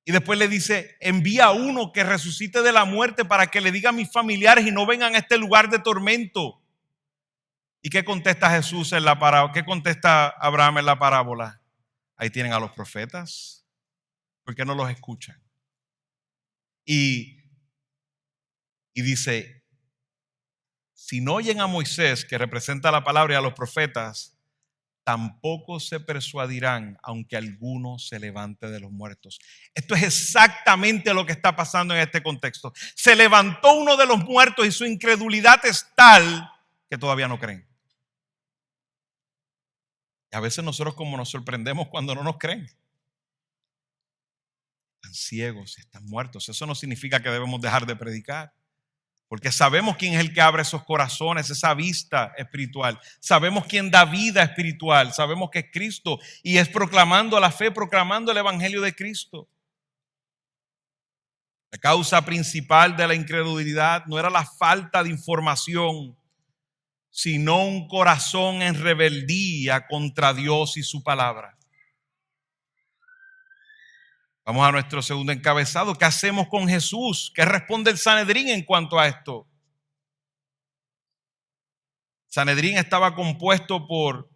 Y después le dice, envía a uno que resucite de la muerte para que le diga a mis familiares y no vengan a este lugar de tormento. ¿Y qué contesta Jesús en la parábola? ¿Qué contesta Abraham en la parábola? Ahí tienen a los profetas. ¿Por qué no los escuchan? Y dice, si no oyen a Moisés, que representa la palabra, y a los profetas, tampoco se persuadirán, aunque alguno se levante de los muertos. Esto es exactamente lo que está pasando en este contexto. Se levantó uno de los muertos y su incredulidad es tal que todavía no creen. Y a veces nosotros como nos sorprendemos cuando no nos creen. Están ciegos, están muertos. Eso no significa que debemos dejar de predicar. Porque sabemos quién es el que abre esos corazones, esa vista espiritual. Sabemos quién da vida espiritual. Sabemos que es Cristo y es proclamando la fe, proclamando el evangelio de Cristo. La causa principal de la incredulidad no era la falta de información, sino un corazón en rebeldía contra Dios y su palabra. Vamos a nuestro segundo encabezado. ¿Qué hacemos con Jesús? ¿Qué responde el Sanedrín en cuanto a esto? Sanedrín estaba compuesto por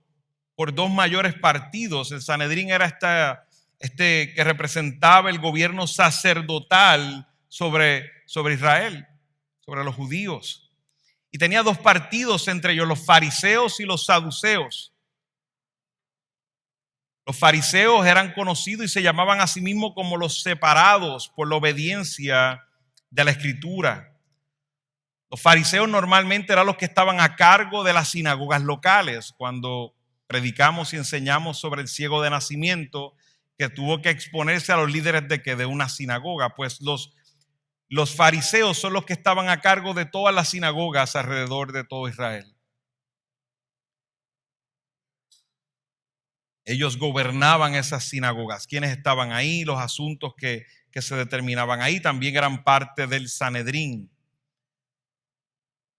dos mayores partidos. El Sanedrín era este que representaba el gobierno sacerdotal sobre Israel, sobre los judíos. Y tenía dos partidos entre ellos, los fariseos y los saduceos. Los fariseos eran conocidos y se llamaban a sí mismos como los separados por la obediencia de la Escritura. Los fariseos normalmente eran los que estaban a cargo de las sinagogas locales. Cuando predicamos y enseñamos sobre el ciego de nacimiento que tuvo que exponerse a los líderes de una sinagoga, pues los fariseos son los que estaban a cargo de todas las sinagogas alrededor de todo Israel. Ellos gobernaban esas sinagogas. Quienes estaban ahí, los asuntos que se determinaban ahí también eran parte del Sanedrín.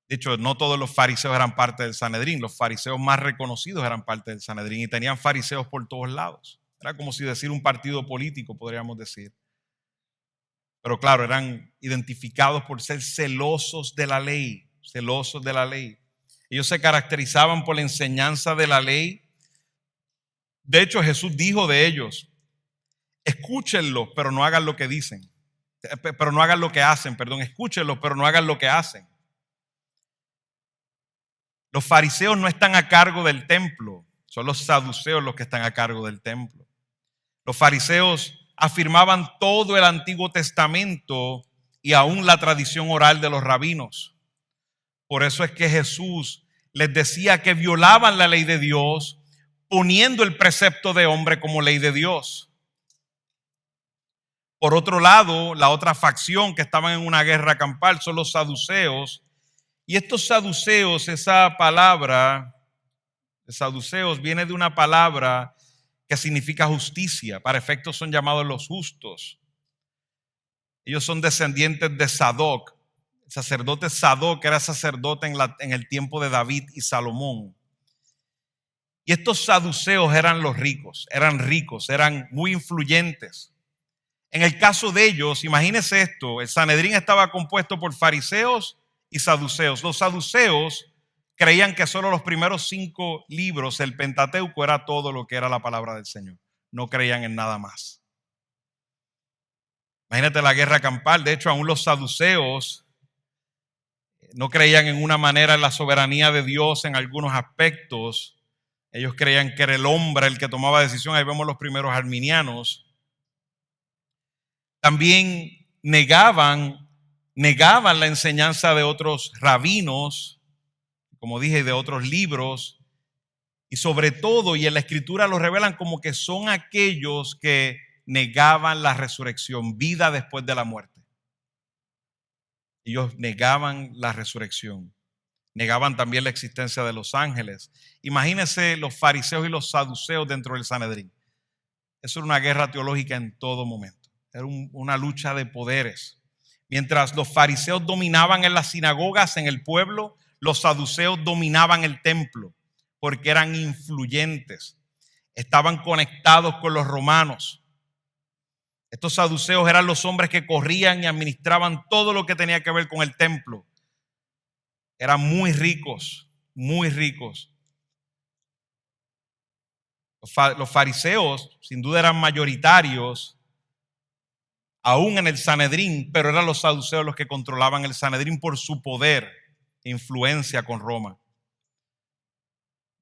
De hecho, no todos los fariseos eran parte del Sanedrín. Los fariseos más reconocidos eran parte del Sanedrín y tenían fariseos por todos lados. Era como si decir un partido político, podríamos decir. Pero claro, eran identificados por ser celosos de la ley, celosos de la ley. Ellos se caracterizaban por la enseñanza de la ley. De hecho, Jesús dijo de ellos, escúchenlo, pero no hagan lo que dicen. Pero no hagan lo que hacen, escúchenlo, pero no hagan lo que hacen. Los fariseos no están a cargo del templo, son los saduceos los que están a cargo del templo. Los fariseos afirmaban todo el Antiguo Testamento y aún la tradición oral de los rabinos. Por eso es que Jesús les decía que violaban la ley de Dios, poniendo el precepto de hombre como ley de Dios. Por otro lado, la otra facción que estaban en una guerra campal son los saduceos. Y estos saduceos, esa palabra, saduceos, viene de una palabra que significa justicia. Para efectos son llamados los justos. Ellos son descendientes de Sadoc. El sacerdote Sadoc era sacerdote en el tiempo de David y Salomón. Y estos saduceos eran los ricos, eran muy influyentes. En el caso de ellos, imagínense esto, el Sanedrín estaba compuesto por fariseos y saduceos. Los saduceos creían que solo los primeros 5 libros, el Pentateuco, era todo lo que era la palabra del Señor. No creían en nada más. Imagínate la guerra campal. De hecho, aún los saduceos no creían en una manera en la soberanía de Dios en algunos aspectos. Ellos creían que era el hombre el que tomaba decisión. Ahí vemos los primeros arminianos. También negaban la enseñanza de otros rabinos, como dije, de otros libros. Y sobre todo, y en la Escritura lo revelan como que son aquellos que negaban la resurrección, vida después de la muerte. Ellos negaban la resurrección. Negaban también la existencia de los ángeles. Imagínense los fariseos y los saduceos dentro del Sanedrín. Eso era una guerra teológica en todo momento. Era una lucha de poderes. Mientras los fariseos dominaban en las sinagogas, en el pueblo, los saduceos dominaban el templo porque eran influyentes. Estaban conectados con los romanos. Estos saduceos eran los hombres que corrían y administraban todo lo que tenía que ver con el templo. Eran muy ricos, muy ricos. Los fariseos, sin duda, eran mayoritarios aún en el Sanedrín, pero eran los saduceos los que controlaban el Sanedrín por su poder e influencia con Roma.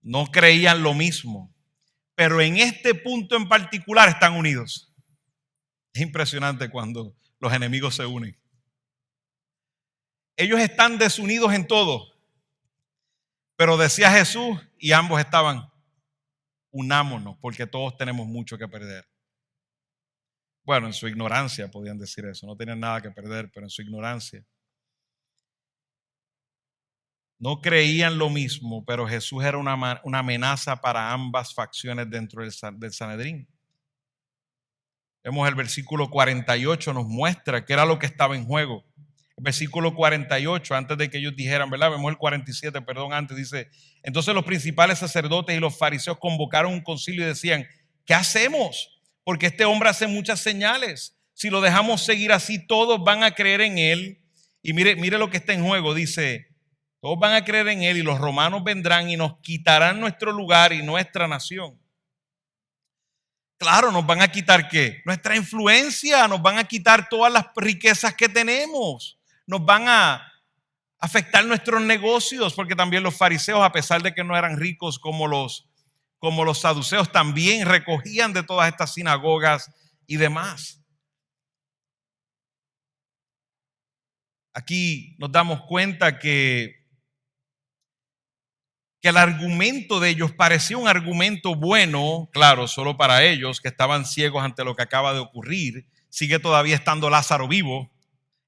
No creían lo mismo, pero en este punto en particular están unidos. Es impresionante cuando los enemigos se unen. Ellos están desunidos en todo, pero decía Jesús, y ambos estaban, unámonos, porque todos tenemos mucho que perder. Bueno, en su ignorancia podían decir eso, no tenían nada que perder, pero en su ignorancia. No creían lo mismo, pero Jesús era una amenaza para ambas facciones dentro del Sanedrín. Vemos el versículo 48, nos muestra qué era lo que estaba en juego. El versículo 48, antes de que ellos dijeran, ¿verdad? Vemos el 47, perdón, antes dice, entonces los principales sacerdotes y los fariseos convocaron un concilio y decían, ¿qué hacemos? Porque este hombre hace muchas señales. Si lo dejamos seguir así, todos van a creer en él. Y mire lo que está en juego, dice, todos van a creer en él y los romanos vendrán y nos quitarán nuestro lugar y nuestra nación. Claro, nos van a quitar ¿qué? Nuestra influencia, nos van a quitar todas las riquezas que tenemos, nos van a afectar nuestros negocios, porque también los fariseos, a pesar de que no eran ricos como los saduceos, también recogían de todas estas sinagogas y demás. Aquí nos damos cuenta que el argumento de ellos parecía un argumento bueno, claro, solo para ellos que estaban ciegos ante lo que acaba de ocurrir. Sigue todavía estando Lázaro vivo,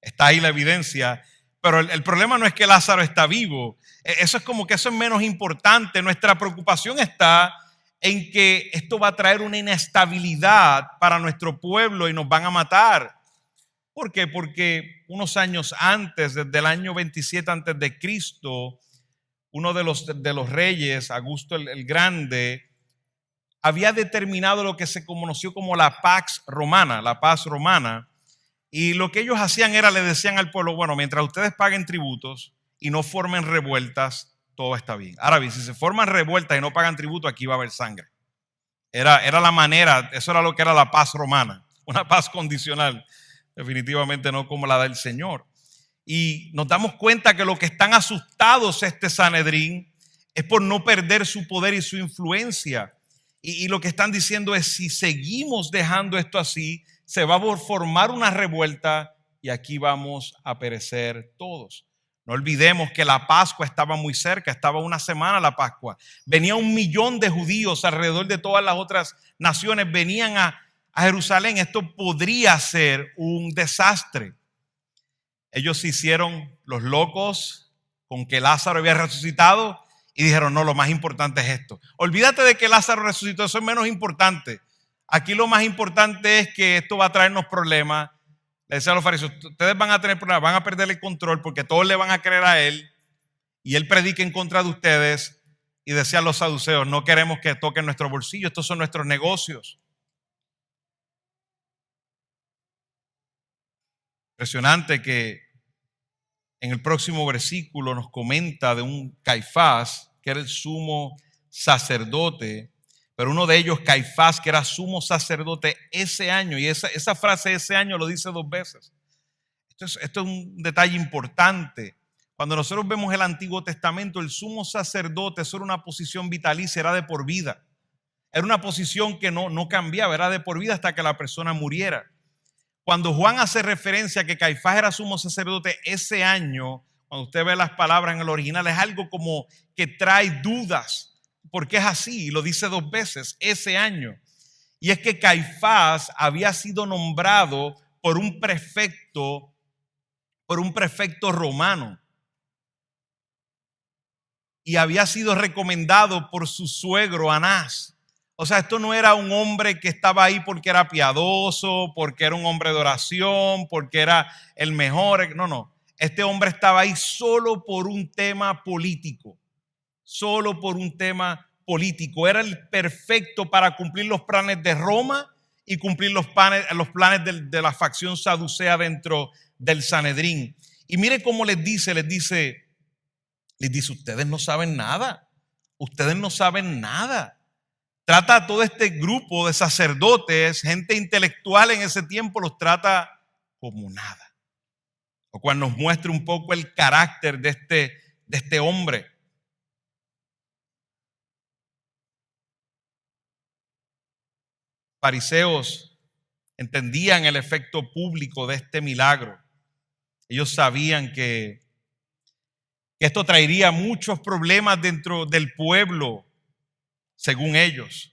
está ahí la evidencia, pero el problema no es que Lázaro está vivo, eso es como que eso es menos importante. Nuestra preocupación está en que esto va a traer una inestabilidad para nuestro pueblo y nos van a matar. ¿Por qué? Porque unos años antes, desde el año 27 antes de Cristo, uno de los reyes, Augusto el Grande, había determinado lo que se conoció como la Pax Romana, la paz romana. Y lo que ellos hacían era, le decían al pueblo, bueno, mientras ustedes paguen tributos y no formen revueltas, todo está bien. Ahora bien, si se forman revueltas y no pagan tributo, aquí va a haber sangre. Era la manera, eso era lo que era la paz romana, una paz condicional, definitivamente no como la del Señor. Y nos damos cuenta que lo que están asustados este Sanedrín es por no perder su poder y su influencia. Y lo que están diciendo es, si seguimos dejando esto así, se va a formar una revuelta y aquí vamos a perecer todos. No olvidemos que la Pascua estaba muy cerca, estaba una semana la Pascua. Venía 1 millón de judíos alrededor de todas las otras naciones, venían a Jerusalén. Esto podría ser un desastre. Ellos se hicieron los locos con que Lázaro había resucitado y dijeron, no, lo más importante es esto. Olvídate de que Lázaro resucitó, eso es menos importante. Aquí lo más importante es que esto va a traernos problemas. Le decía a los fariseos, ustedes van a tener problemas, van a perder el control porque todos le van a creer a él y él predica en contra de ustedes. Y decían los saduceos, no queremos que toquen nuestro bolsillo, estos son nuestros negocios. Impresionante que en el próximo versículo nos comenta de un Caifás, que era el sumo sacerdote, pero uno de ellos, Caifás, que era sumo sacerdote ese año, y esa frase ese año lo dice 2 veces. Esto es un detalle importante. Cuando nosotros vemos el Antiguo Testamento, el sumo sacerdote, eso era una posición vitalicia, era de por vida. Era una posición que no cambiaba, era de por vida hasta que la persona muriera. Cuando Juan hace referencia a que Caifás era sumo sacerdote ese año, cuando usted ve las palabras en el original, es algo como que trae dudas, porque es así, y lo dice 2 veces, ese año. Y es que Caifás había sido nombrado por un prefecto romano, y había sido recomendado por su suegro Anás. O sea, esto no era un hombre que estaba ahí porque era piadoso, porque era un hombre de oración, porque era el mejor. No. Este hombre estaba ahí solo por un tema político. Solo por un tema político. Era el perfecto para cumplir los planes de Roma y cumplir los planes de la facción saducea dentro del Sanedrín. Y mire cómo les dice, ustedes no saben nada. Ustedes no saben nada. Trata a todo este grupo de sacerdotes, gente intelectual en ese tiempo, los trata como nada. Lo cual nos muestra un poco el carácter de este hombre. Fariseos entendían el efecto público de este milagro. Ellos sabían que esto traería muchos problemas dentro del pueblo, según ellos,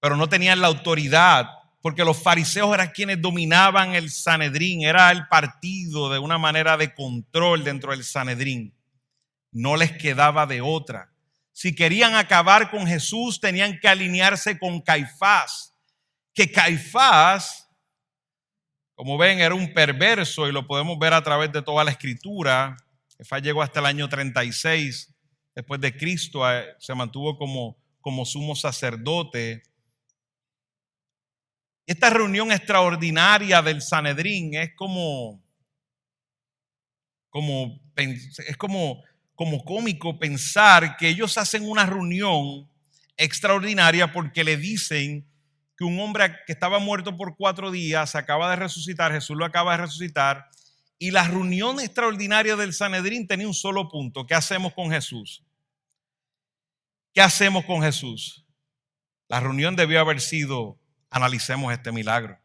pero no tenían la autoridad, porque los fariseos eran quienes dominaban el Sanedrín, era el partido de una manera de control dentro del Sanedrín. No les quedaba de otra. Si querían acabar con Jesús, tenían que alinearse con Caifás, que Caifás, como ven, era un perverso, y lo podemos ver a través de toda la escritura. Caifás llegó hasta el año 36 después de Cristo, se mantuvo como sumo sacerdote. Esta reunión extraordinaria del Sanedrín es como cómico pensar que ellos hacen una reunión extraordinaria porque le dicen que un hombre que estaba muerto por 4 días acaba de resucitar, Jesús lo acaba de resucitar, y la reunión extraordinaria del Sanedrín tenía un solo punto: ¿qué hacemos con Jesús? ¿Qué hacemos con Jesús? La reunión debió haber sido: analicemos este milagro,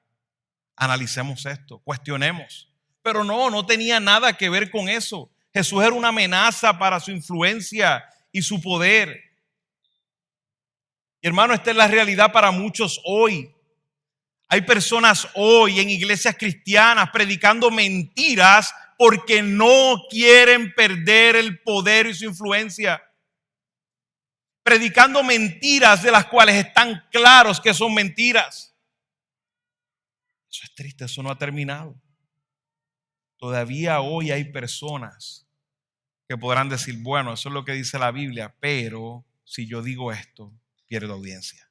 analicemos esto, cuestionemos. Pero no tenía nada que ver con eso. Jesús era una amenaza para su influencia y su poder. Y hermano, esta es la realidad para muchos hoy. Hay personas hoy en iglesias cristianas predicando mentiras porque no quieren perder el poder y su influencia. Predicando mentiras de las cuales están claros que son mentiras. Eso es triste, eso no ha terminado. Todavía hoy hay personas que podrán decir: bueno, eso es lo que dice la Biblia, pero si yo digo esto, pierdo audiencia.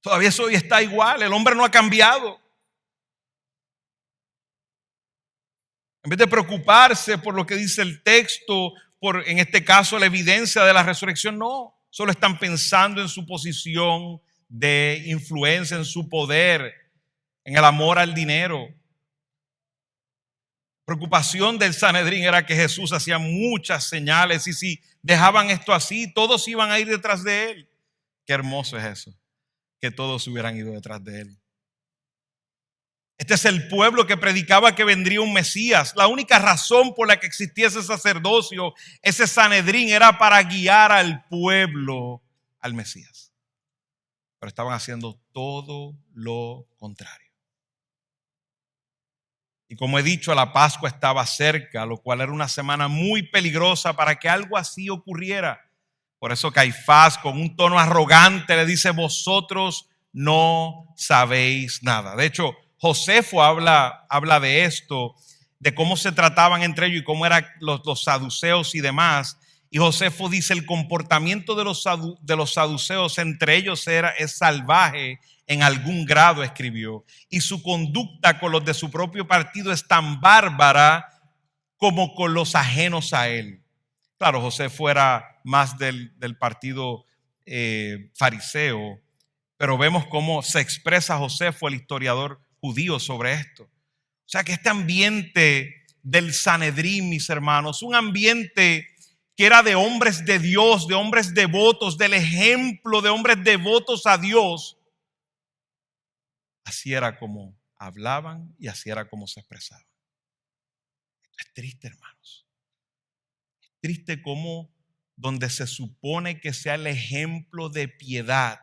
Todavía eso hoy está igual, el hombre no ha cambiado. En vez de preocuparse por lo que dice el texto, por en este caso la evidencia de la resurrección, no. Solo están pensando en su posición de influencia, en su poder, en el amor al dinero. Preocupación del Sanedrín era que Jesús hacía muchas señales, y si dejaban esto así, todos iban a ir detrás de él. Qué hermoso es eso, que todos hubieran ido detrás de él. Este es el pueblo que predicaba que vendría un Mesías. La única razón por la que existía ese sacerdocio, ese Sanedrín, era para guiar al pueblo al Mesías. Pero estaban haciendo todo lo contrario. Y como he dicho, la Pascua estaba cerca, lo cual era una semana muy peligrosa para que algo así ocurriera. Por eso Caifás, con un tono arrogante, le dice: vosotros no sabéis nada. De hecho, Josefo habla de esto, de cómo se trataban entre ellos y cómo eran los saduceos y demás. Y Josefo dice, el comportamiento de los saduceos entre ellos es salvaje en algún grado, escribió. Y su conducta con los de su propio partido es tan bárbara como con los ajenos a él. Claro, Josefo era más del partido fariseo, pero vemos cómo se expresa Josefo, el historiador judío, sobre esto. O sea que este ambiente del Sanedrín, mis hermanos, un ambiente que era de hombres de Dios, de hombres devotos, del ejemplo de hombres devotos a Dios, así era como hablaban y así era como se expresaban. Esto es triste, hermanos. Es triste como donde se supone que sea el ejemplo de piedad,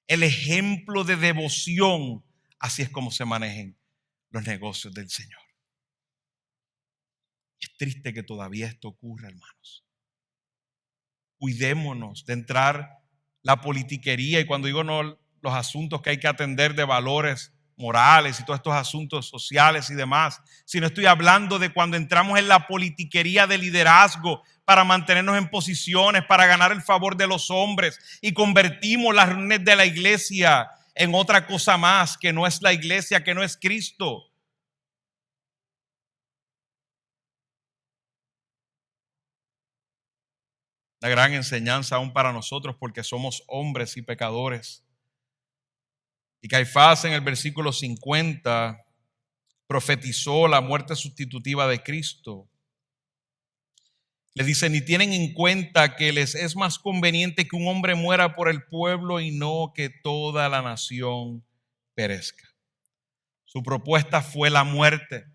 el ejemplo de devoción, así es como se manejen los negocios del Señor. Es triste que todavía esto ocurra, hermanos. Cuidémonos de entrar la politiquería, y cuando digo no, los asuntos que hay que atender de valores morales y todos estos asuntos sociales y demás, sino estoy hablando de cuando entramos en la politiquería de liderazgo para mantenernos en posiciones, para ganar el favor de los hombres, y convertimos las reuniones de la iglesia en otra cosa más que no es la iglesia, que no es Cristo. Una gran enseñanza aún para nosotros, porque somos hombres y pecadores. Y Caifás, en el versículo 50, profetizó la muerte sustitutiva de Cristo. Le dice, ni tienen en cuenta que les es más conveniente que un hombre muera por el pueblo y no que toda la nación perezca. Su propuesta fue la muerte.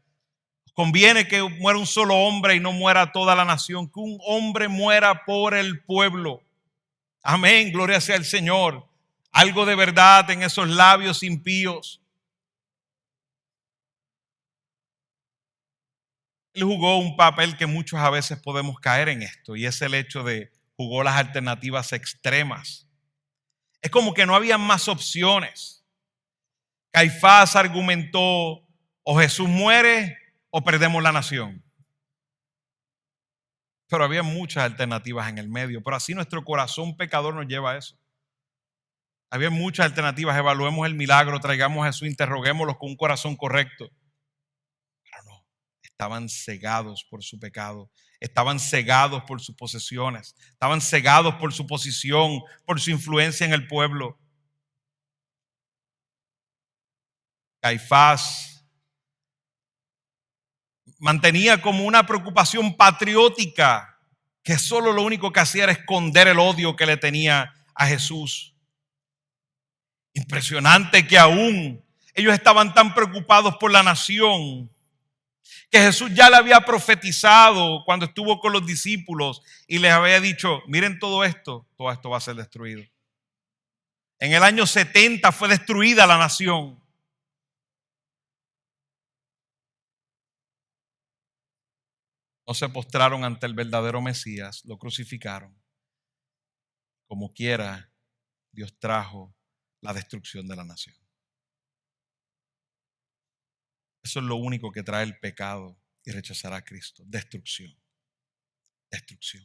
Conviene que muera un solo hombre y no muera toda la nación, que un hombre muera por el pueblo. Amén, gloria sea al Señor. Algo de verdad en esos labios impíos. Él jugó un papel que muchos a veces podemos caer en esto, y es el hecho de jugó las alternativas extremas. Es como que no había más opciones. Caifás argumentó, o Jesús muere o perdemos la nación. Pero había muchas alternativas en el medio, pero así nuestro corazón pecador nos lleva a eso. Había muchas alternativas. Evaluemos el milagro, traigamos a Jesús, interroguémoslo con un corazón correcto. Pero no, estaban cegados por su pecado, estaban cegados por sus posesiones, estaban cegados por su posición, por su influencia en el pueblo. Caifás mantenía como una preocupación patriótica que solo lo único que hacía era esconder el odio que le tenía a Jesús. Impresionante que aún ellos estaban tan preocupados por la nación que Jesús ya le había profetizado cuando estuvo con los discípulos y les había dicho, miren todo esto va a ser destruido. En el año 70 fue destruida la nación. No se postraron ante el verdadero Mesías, lo crucificaron. Como quiera, Dios trajo la destrucción de la nación. Eso es lo único que trae el pecado y rechazar a Cristo. Destrucción. Destrucción.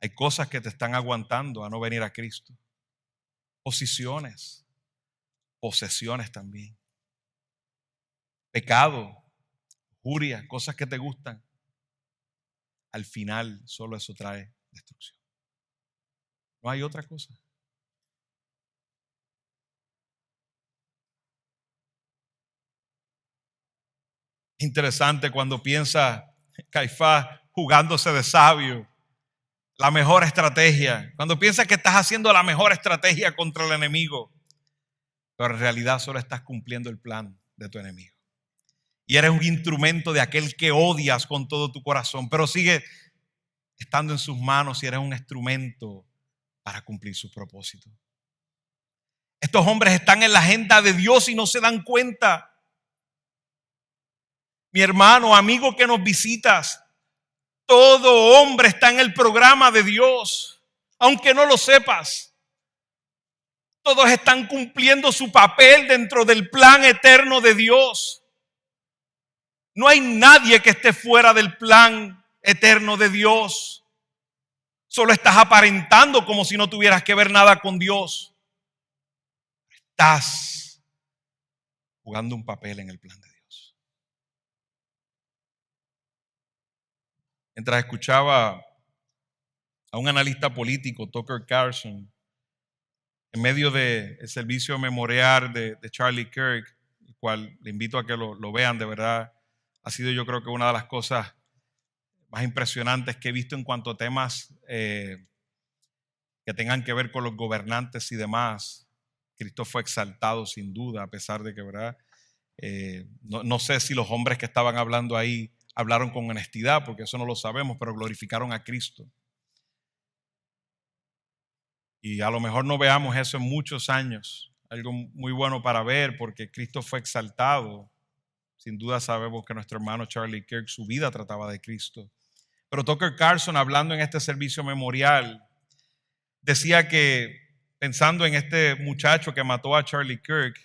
Hay cosas que te están aguantando a no venir a Cristo. Posiciones, posesiones también. Pecado, lujuria, cosas que te gustan. Al final solo eso trae destrucción. No hay otra cosa. Interesante cuando piensa Caifás jugándose de sabio, la mejor estrategia, cuando piensas que estás haciendo la mejor estrategia contra el enemigo, pero en realidad solo estás cumpliendo el plan de tu enemigo. Y eres un instrumento de aquel que odias con todo tu corazón, pero sigue estando en sus manos y eres un instrumento para cumplir su propósito. Estos hombres están en la agenda de Dios y no se dan cuenta. Mi hermano, amigo que nos visitas, todo hombre está en el programa de Dios, aunque no lo sepas. Todos están cumpliendo su papel dentro del plan eterno de Dios. No hay nadie que esté fuera del plan eterno de Dios. Solo estás aparentando como si no tuvieras que ver nada con Dios. Estás jugando un papel en el plan de Dios. Mientras escuchaba a un analista político, Tucker Carlson, en medio del servicio memorial de Charlie Kirk, el cual le invito a que lo vean, de verdad, ha sido yo creo que una de las cosas más impresionantes que he visto en cuanto a temas que tengan que ver con los gobernantes y demás. Cristo fue exaltado sin duda, a pesar de que, ¿verdad? No sé si los hombres que estaban hablando ahí hablaron con honestidad, porque eso no lo sabemos, pero glorificaron a Cristo. Y a lo mejor no veamos eso en muchos años, algo muy bueno para ver, porque Cristo fue exaltado. Sin duda sabemos que nuestro hermano Charlie Kirk, su vida trataba de Cristo. Pero Tucker Carlson, hablando en este servicio memorial, decía que, pensando en este muchacho que mató a Charlie Kirk,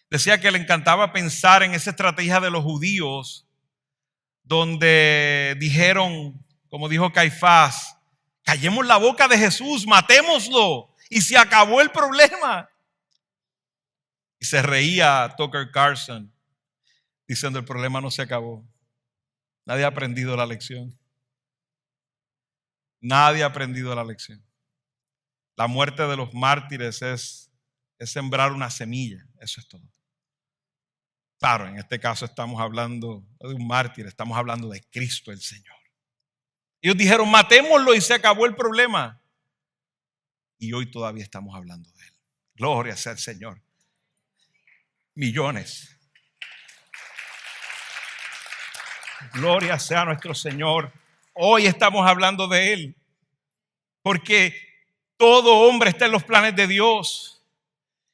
decía que le encantaba pensar en esa estrategia de los judíos, donde dijeron, como dijo Caifás, callemos la boca de Jesús, matémoslo y se acabó el problema. Y se reía Tucker Carlson diciendo, el problema no se acabó. Nadie ha aprendido la lección. Nadie ha aprendido la lección. La muerte de los mártires es sembrar una semilla, eso es todo. Claro, en este caso estamos hablando de un mártir, estamos hablando de Cristo el Señor. Ellos dijeron, matémoslo y se acabó el problema. Y hoy todavía estamos hablando de él. Gloria sea al Señor. Millones. Gloria sea a nuestro Señor. Hoy estamos hablando de él. Porque todo hombre está en los planes de Dios.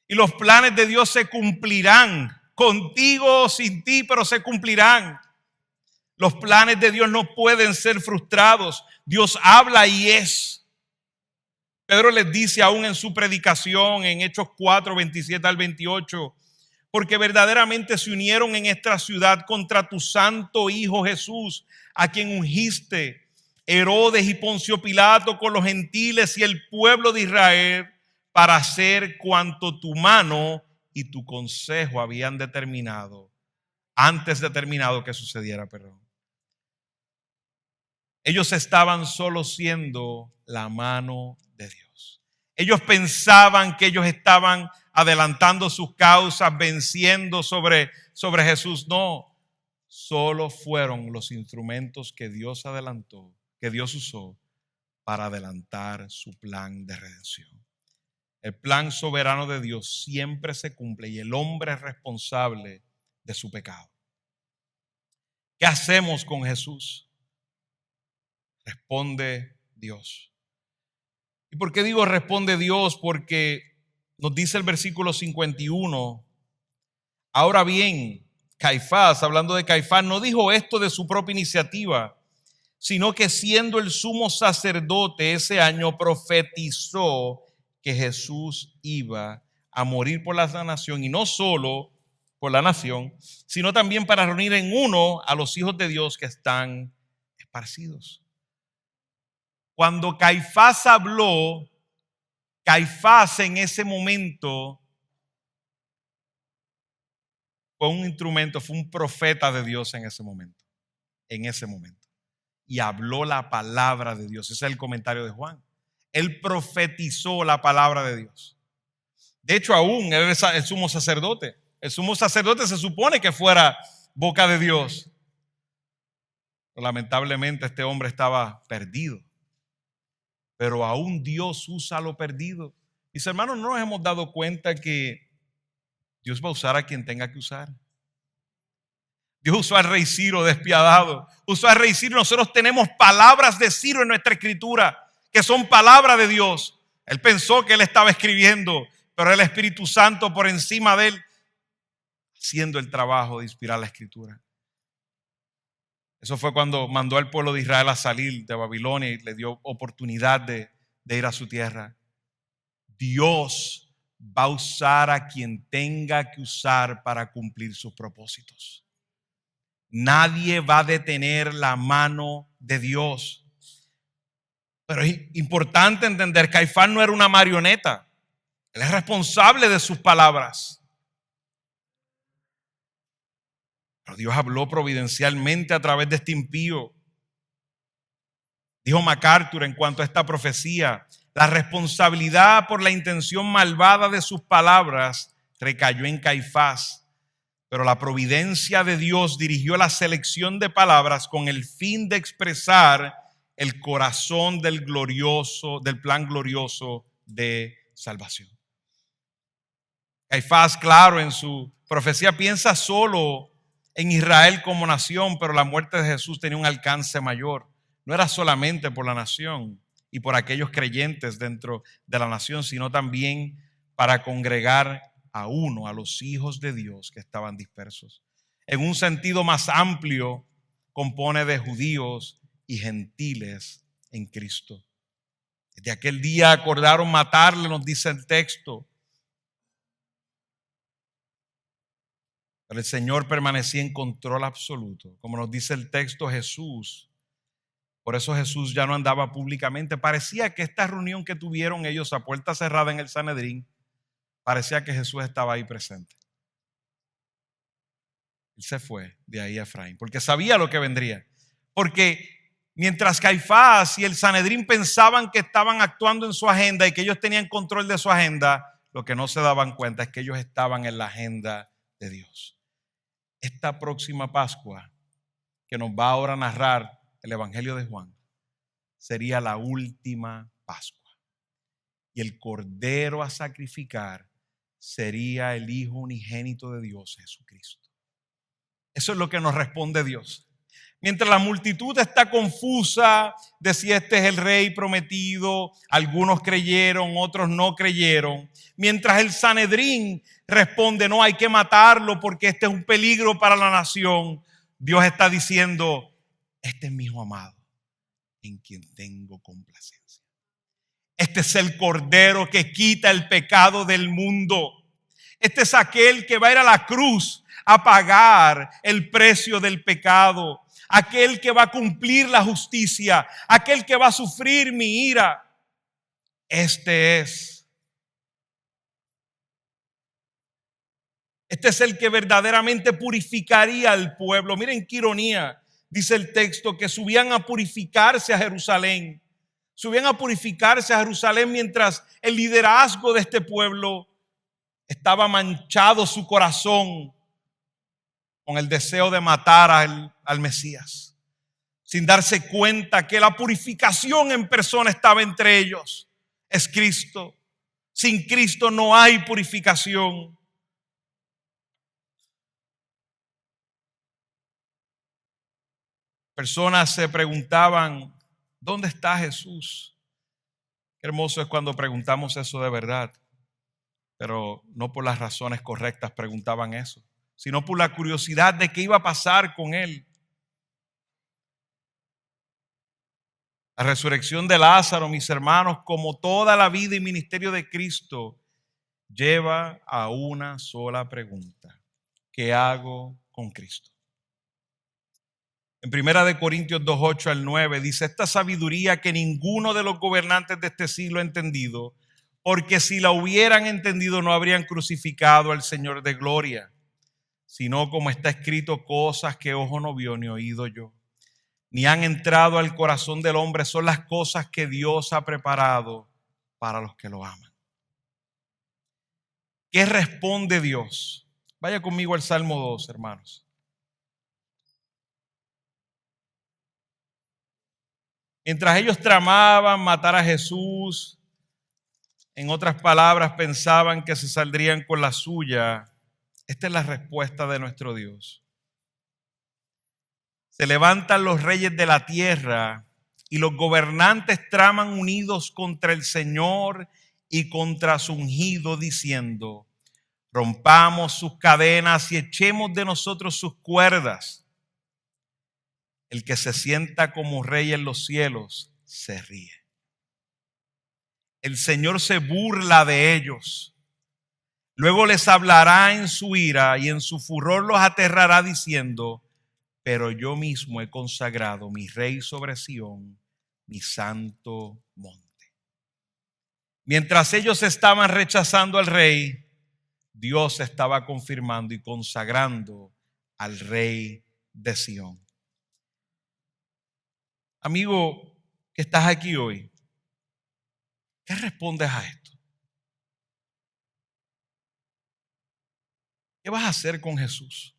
Y los planes de Dios se cumplirán. Contigo o sin ti, pero se cumplirán. Los planes de Dios no pueden ser frustrados. Dios habla y es. Pedro les dice aún en su predicación en Hechos 4, 27 al 28, porque verdaderamente se unieron en esta ciudad contra tu santo Hijo Jesús, a quien ungiste, Herodes y Poncio Pilato con los gentiles y el pueblo de Israel, para hacer cuanto tu mano y tu consejo habían determinado, antes determinado que sucediera, perdón. Ellos estaban solo siendo la mano de Dios. Ellos pensaban que ellos estaban adelantando sus causas, venciendo sobre Jesús. No, solo fueron los instrumentos que Dios adelantó, que Dios usó para adelantar su plan de redención. El plan soberano de Dios siempre se cumple y el hombre es responsable de su pecado. ¿Qué hacemos con Jesús? Responde Dios. ¿Y por qué digo responde Dios? Porque nos dice el versículo 51. Ahora bien, Caifás, hablando de Caifás, no dijo esto de su propia iniciativa, sino que siendo el sumo sacerdote ese año profetizó que Jesús iba a morir por la nación, y no solo por la nación, sino también para reunir en uno a los hijos de Dios que están esparcidos. Cuando Caifás habló, Caifás en ese momento fue un instrumento, fue un profeta de Dios en ese momento. Y habló la palabra de Dios. Ese es el comentario de Juan. Él profetizó la palabra de Dios. De hecho, aún él es el sumo sacerdote. El sumo sacerdote se supone que fuera boca de Dios. Pero lamentablemente este hombre estaba perdido. Pero aún Dios usa lo perdido. Mis hermanos, no nos hemos dado cuenta que Dios va a usar a quien tenga que usar. Dios usó al rey Ciro despiadado. Usó al rey Ciro. Nosotros tenemos palabras de Ciro en nuestra escritura, que son palabras de Dios. Él pensó que él estaba escribiendo, pero el Espíritu Santo por encima de él, haciendo el trabajo de inspirar la escritura. Eso fue cuando mandó al pueblo de Israel a salir de Babilonia y le dio oportunidad de ir a su tierra. Dios va a usar a quien tenga que usar para cumplir sus propósitos. Nadie va a detener la mano de Dios. Pero es importante entender que Caifás no era una marioneta. Él es responsable de sus palabras. Pero Dios habló providencialmente a través de este impío. Dijo MacArthur en cuanto a esta profecía: la responsabilidad por la intención malvada de sus palabras recayó en Caifás, pero la providencia de Dios dirigió la selección de palabras con el fin de expresar el corazón del plan glorioso de salvación. Caifás, claro, en su profecía piensa solo en Israel como nación, pero la muerte de Jesús tenía un alcance mayor. No era solamente por la nación y por aquellos creyentes dentro de la nación, sino también para congregar a los hijos de Dios que estaban dispersos. En un sentido más amplio, compone de judíos y gentiles en Cristo. Desde aquel día acordaron matarle, nos dice el texto. Pero el Señor permanecía en control absoluto. Como nos dice el texto, por eso Jesús ya no andaba públicamente. Parecía que esta reunión que tuvieron ellos a puerta cerrada en el Sanedrín, parecía que Jesús estaba ahí presente. Él se fue de ahí a Efraín, porque sabía lo que vendría. Porque mientras Caifás y el Sanedrín pensaban que estaban actuando en su agenda y que ellos tenían control de su agenda, lo que no se daban cuenta es que ellos estaban en la agenda de Dios. Esta próxima Pascua que nos va ahora a narrar el Evangelio de Juan sería la última Pascua. Y el cordero a sacrificar sería el Hijo unigénito de Dios, Jesucristo. Eso es lo que nos responde Dios. Mientras la multitud está confusa de si este es el rey prometido, algunos creyeron, otros no creyeron. Mientras el Sanedrín responde: no, hay que matarlo porque este es un peligro para la nación. Dios está diciendo: este es mi Hijo amado, en quien tengo complacencia. Este es el Cordero que quita el pecado del mundo. Este es aquel que va a ir a la cruz a pagar el precio del pecado. Aquel que va a cumplir la justicia. Aquel que va a sufrir mi ira. Este es el que verdaderamente purificaría al pueblo. Miren qué ironía. Dice el texto que subían a purificarse a Jerusalén. Subían a purificarse a Jerusalén mientras el liderazgo de este pueblo estaba manchado su corazón con el deseo de matar al Mesías, sin darse cuenta que la purificación en persona estaba entre ellos. Es Cristo. Sin Cristo no hay purificación. Personas se preguntaban: ¿dónde está Jesús? Qué hermoso es cuando preguntamos eso de verdad, pero no por las razones correctas preguntaban eso, sino por la curiosidad de qué iba a pasar con él. La resurrección de Lázaro, mis hermanos, como toda la vida y ministerio de Cristo, lleva a una sola pregunta: ¿qué hago con Cristo? En 1 Corintios 2:8 al 9 dice: esta sabiduría que ninguno de los gobernantes de este siglo ha entendido, porque si la hubieran entendido no habrían crucificado al Señor de gloria, sino como está escrito: cosas que ojo no vio ni oído yo, ni han entrado al corazón del hombre, son las cosas que Dios ha preparado para los que lo aman. ¿Qué responde Dios? Vaya conmigo al Salmo 2, hermanos. Mientras ellos tramaban matar a Jesús, en otras palabras, pensaban que se saldrían con la suya, esta es la respuesta de nuestro Dios. Se levantan los reyes de la tierra y los gobernantes traman unidos contra el Señor y contra su ungido, diciendo: rompamos sus cadenas y echemos de nosotros sus cuerdas. El que se sienta como rey en los cielos se ríe. El Señor se burla de ellos. Luego les hablará en su ira y en su furor los aterrará diciendo: pero yo mismo he consagrado mi rey sobre Sión, mi santo monte. Mientras ellos estaban rechazando al rey, Dios estaba confirmando y consagrando al rey de Sión. Amigo que estás aquí hoy, ¿qué respondes a esto? ¿Qué vas a hacer con Jesús?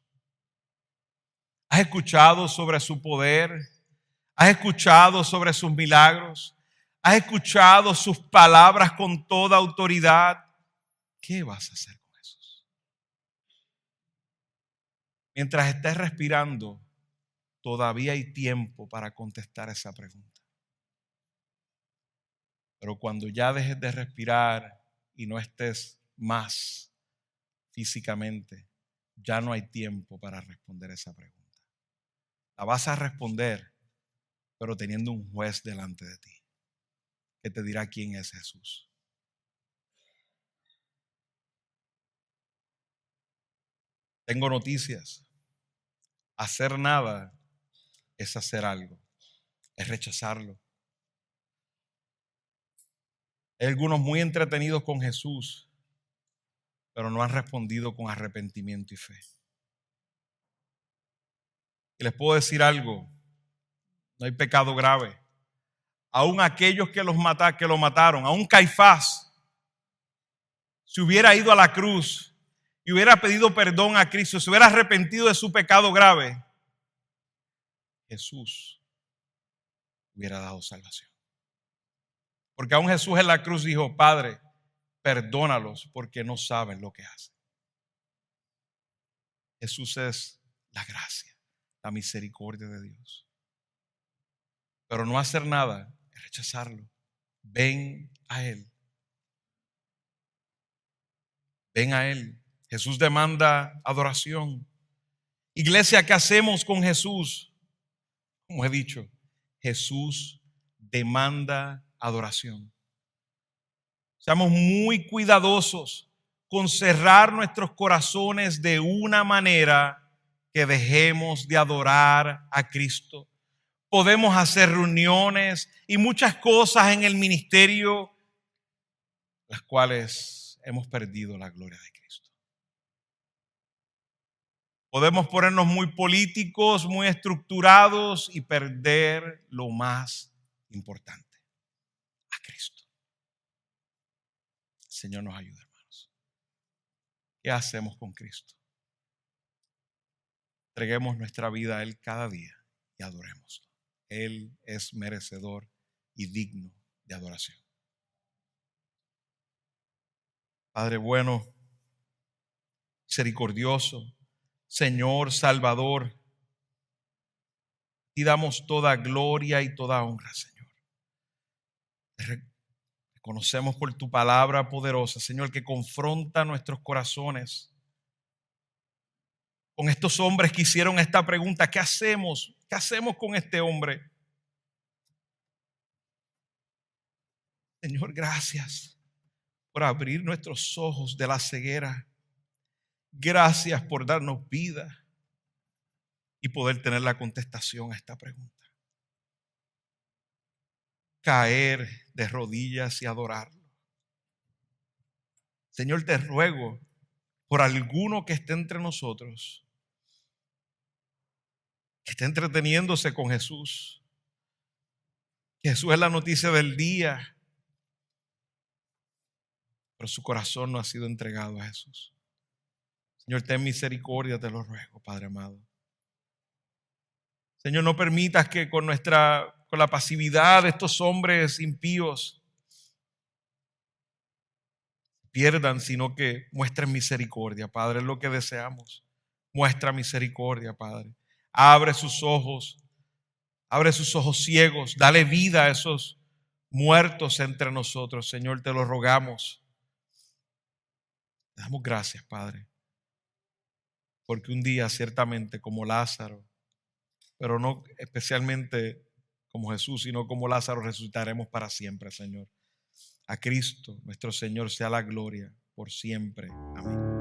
¿Has escuchado sobre su poder? ¿Has escuchado sobre sus milagros? ¿Has escuchado sus palabras con toda autoridad? ¿Qué vas a hacer con Jesús? Mientras estés respirando, todavía hay tiempo para contestar esa pregunta. Pero cuando ya dejes de respirar y no estés más físicamente, ya no hay tiempo para responder esa pregunta. La vas a responder, pero teniendo un juez delante de ti que te dirá quién es Jesús. Tengo noticias. Hacer nada es hacer algo, es rechazarlo. Hay algunos muy entretenidos con Jesús, pero no han respondido con arrepentimiento y fe. Y les puedo decir algo, no hay pecado grave. Aún aquellos que lo mataron, aún Caifás, si hubiera ido a la cruz y hubiera pedido perdón a Cristo, se hubiera arrepentido de su pecado grave, Jesús hubiera dado salvación. Porque aún Jesús en la cruz dijo, Padre, perdónalos porque no saben lo que hacen. Jesús es la gracia, la misericordia de Dios. Pero no hacer nada es rechazarlo. Ven a Él. Ven a Él. Jesús demanda adoración. Iglesia, ¿qué hacemos con Jesús? Como he dicho, Jesús demanda adoración. Seamos muy cuidadosos con cerrar nuestros corazones de una manera que dejemos de adorar a Cristo. Podemos hacer reuniones y muchas cosas en el ministerio, las cuales hemos perdido la gloria de Cristo. Podemos ponernos muy políticos, muy estructurados y perder lo más importante, a Cristo. El Señor nos ayude, hermanos. ¿Qué hacemos con Cristo? Entreguemos nuestra vida a Él cada día y adorémoslo. Él es merecedor y digno de adoración. Padre bueno, misericordioso, Señor Salvador, y damos toda gloria y toda honra, Señor. Te reconocemos por tu palabra poderosa, Señor, que confronta nuestros corazones con estos hombres que hicieron esta pregunta. ¿Qué hacemos? ¿Qué hacemos con este hombre? Señor, gracias por abrir nuestros ojos de la ceguera. Gracias por darnos vida y poder tener la contestación a esta pregunta. Caer de rodillas y adorarlo. Señor, te ruego por alguno que esté entre nosotros, que esté entreteniéndose con Jesús. Que Jesús es la noticia del día, pero su corazón no ha sido entregado a Jesús. Señor, ten misericordia, te lo ruego, Padre amado. Señor, no permitas que con la pasividad de estos hombres impíos pierdan, sino que muestren misericordia, Padre, es lo que deseamos. Muestra misericordia, Padre. Abre sus ojos ciegos, dale vida a esos muertos entre nosotros, Señor, te lo rogamos. Te damos gracias, Padre, porque un día ciertamente como Lázaro, pero no especialmente como Jesús, sino como Lázaro, resucitaremos para siempre, Señor. A Cristo, nuestro Señor, sea la gloria por siempre. Amén.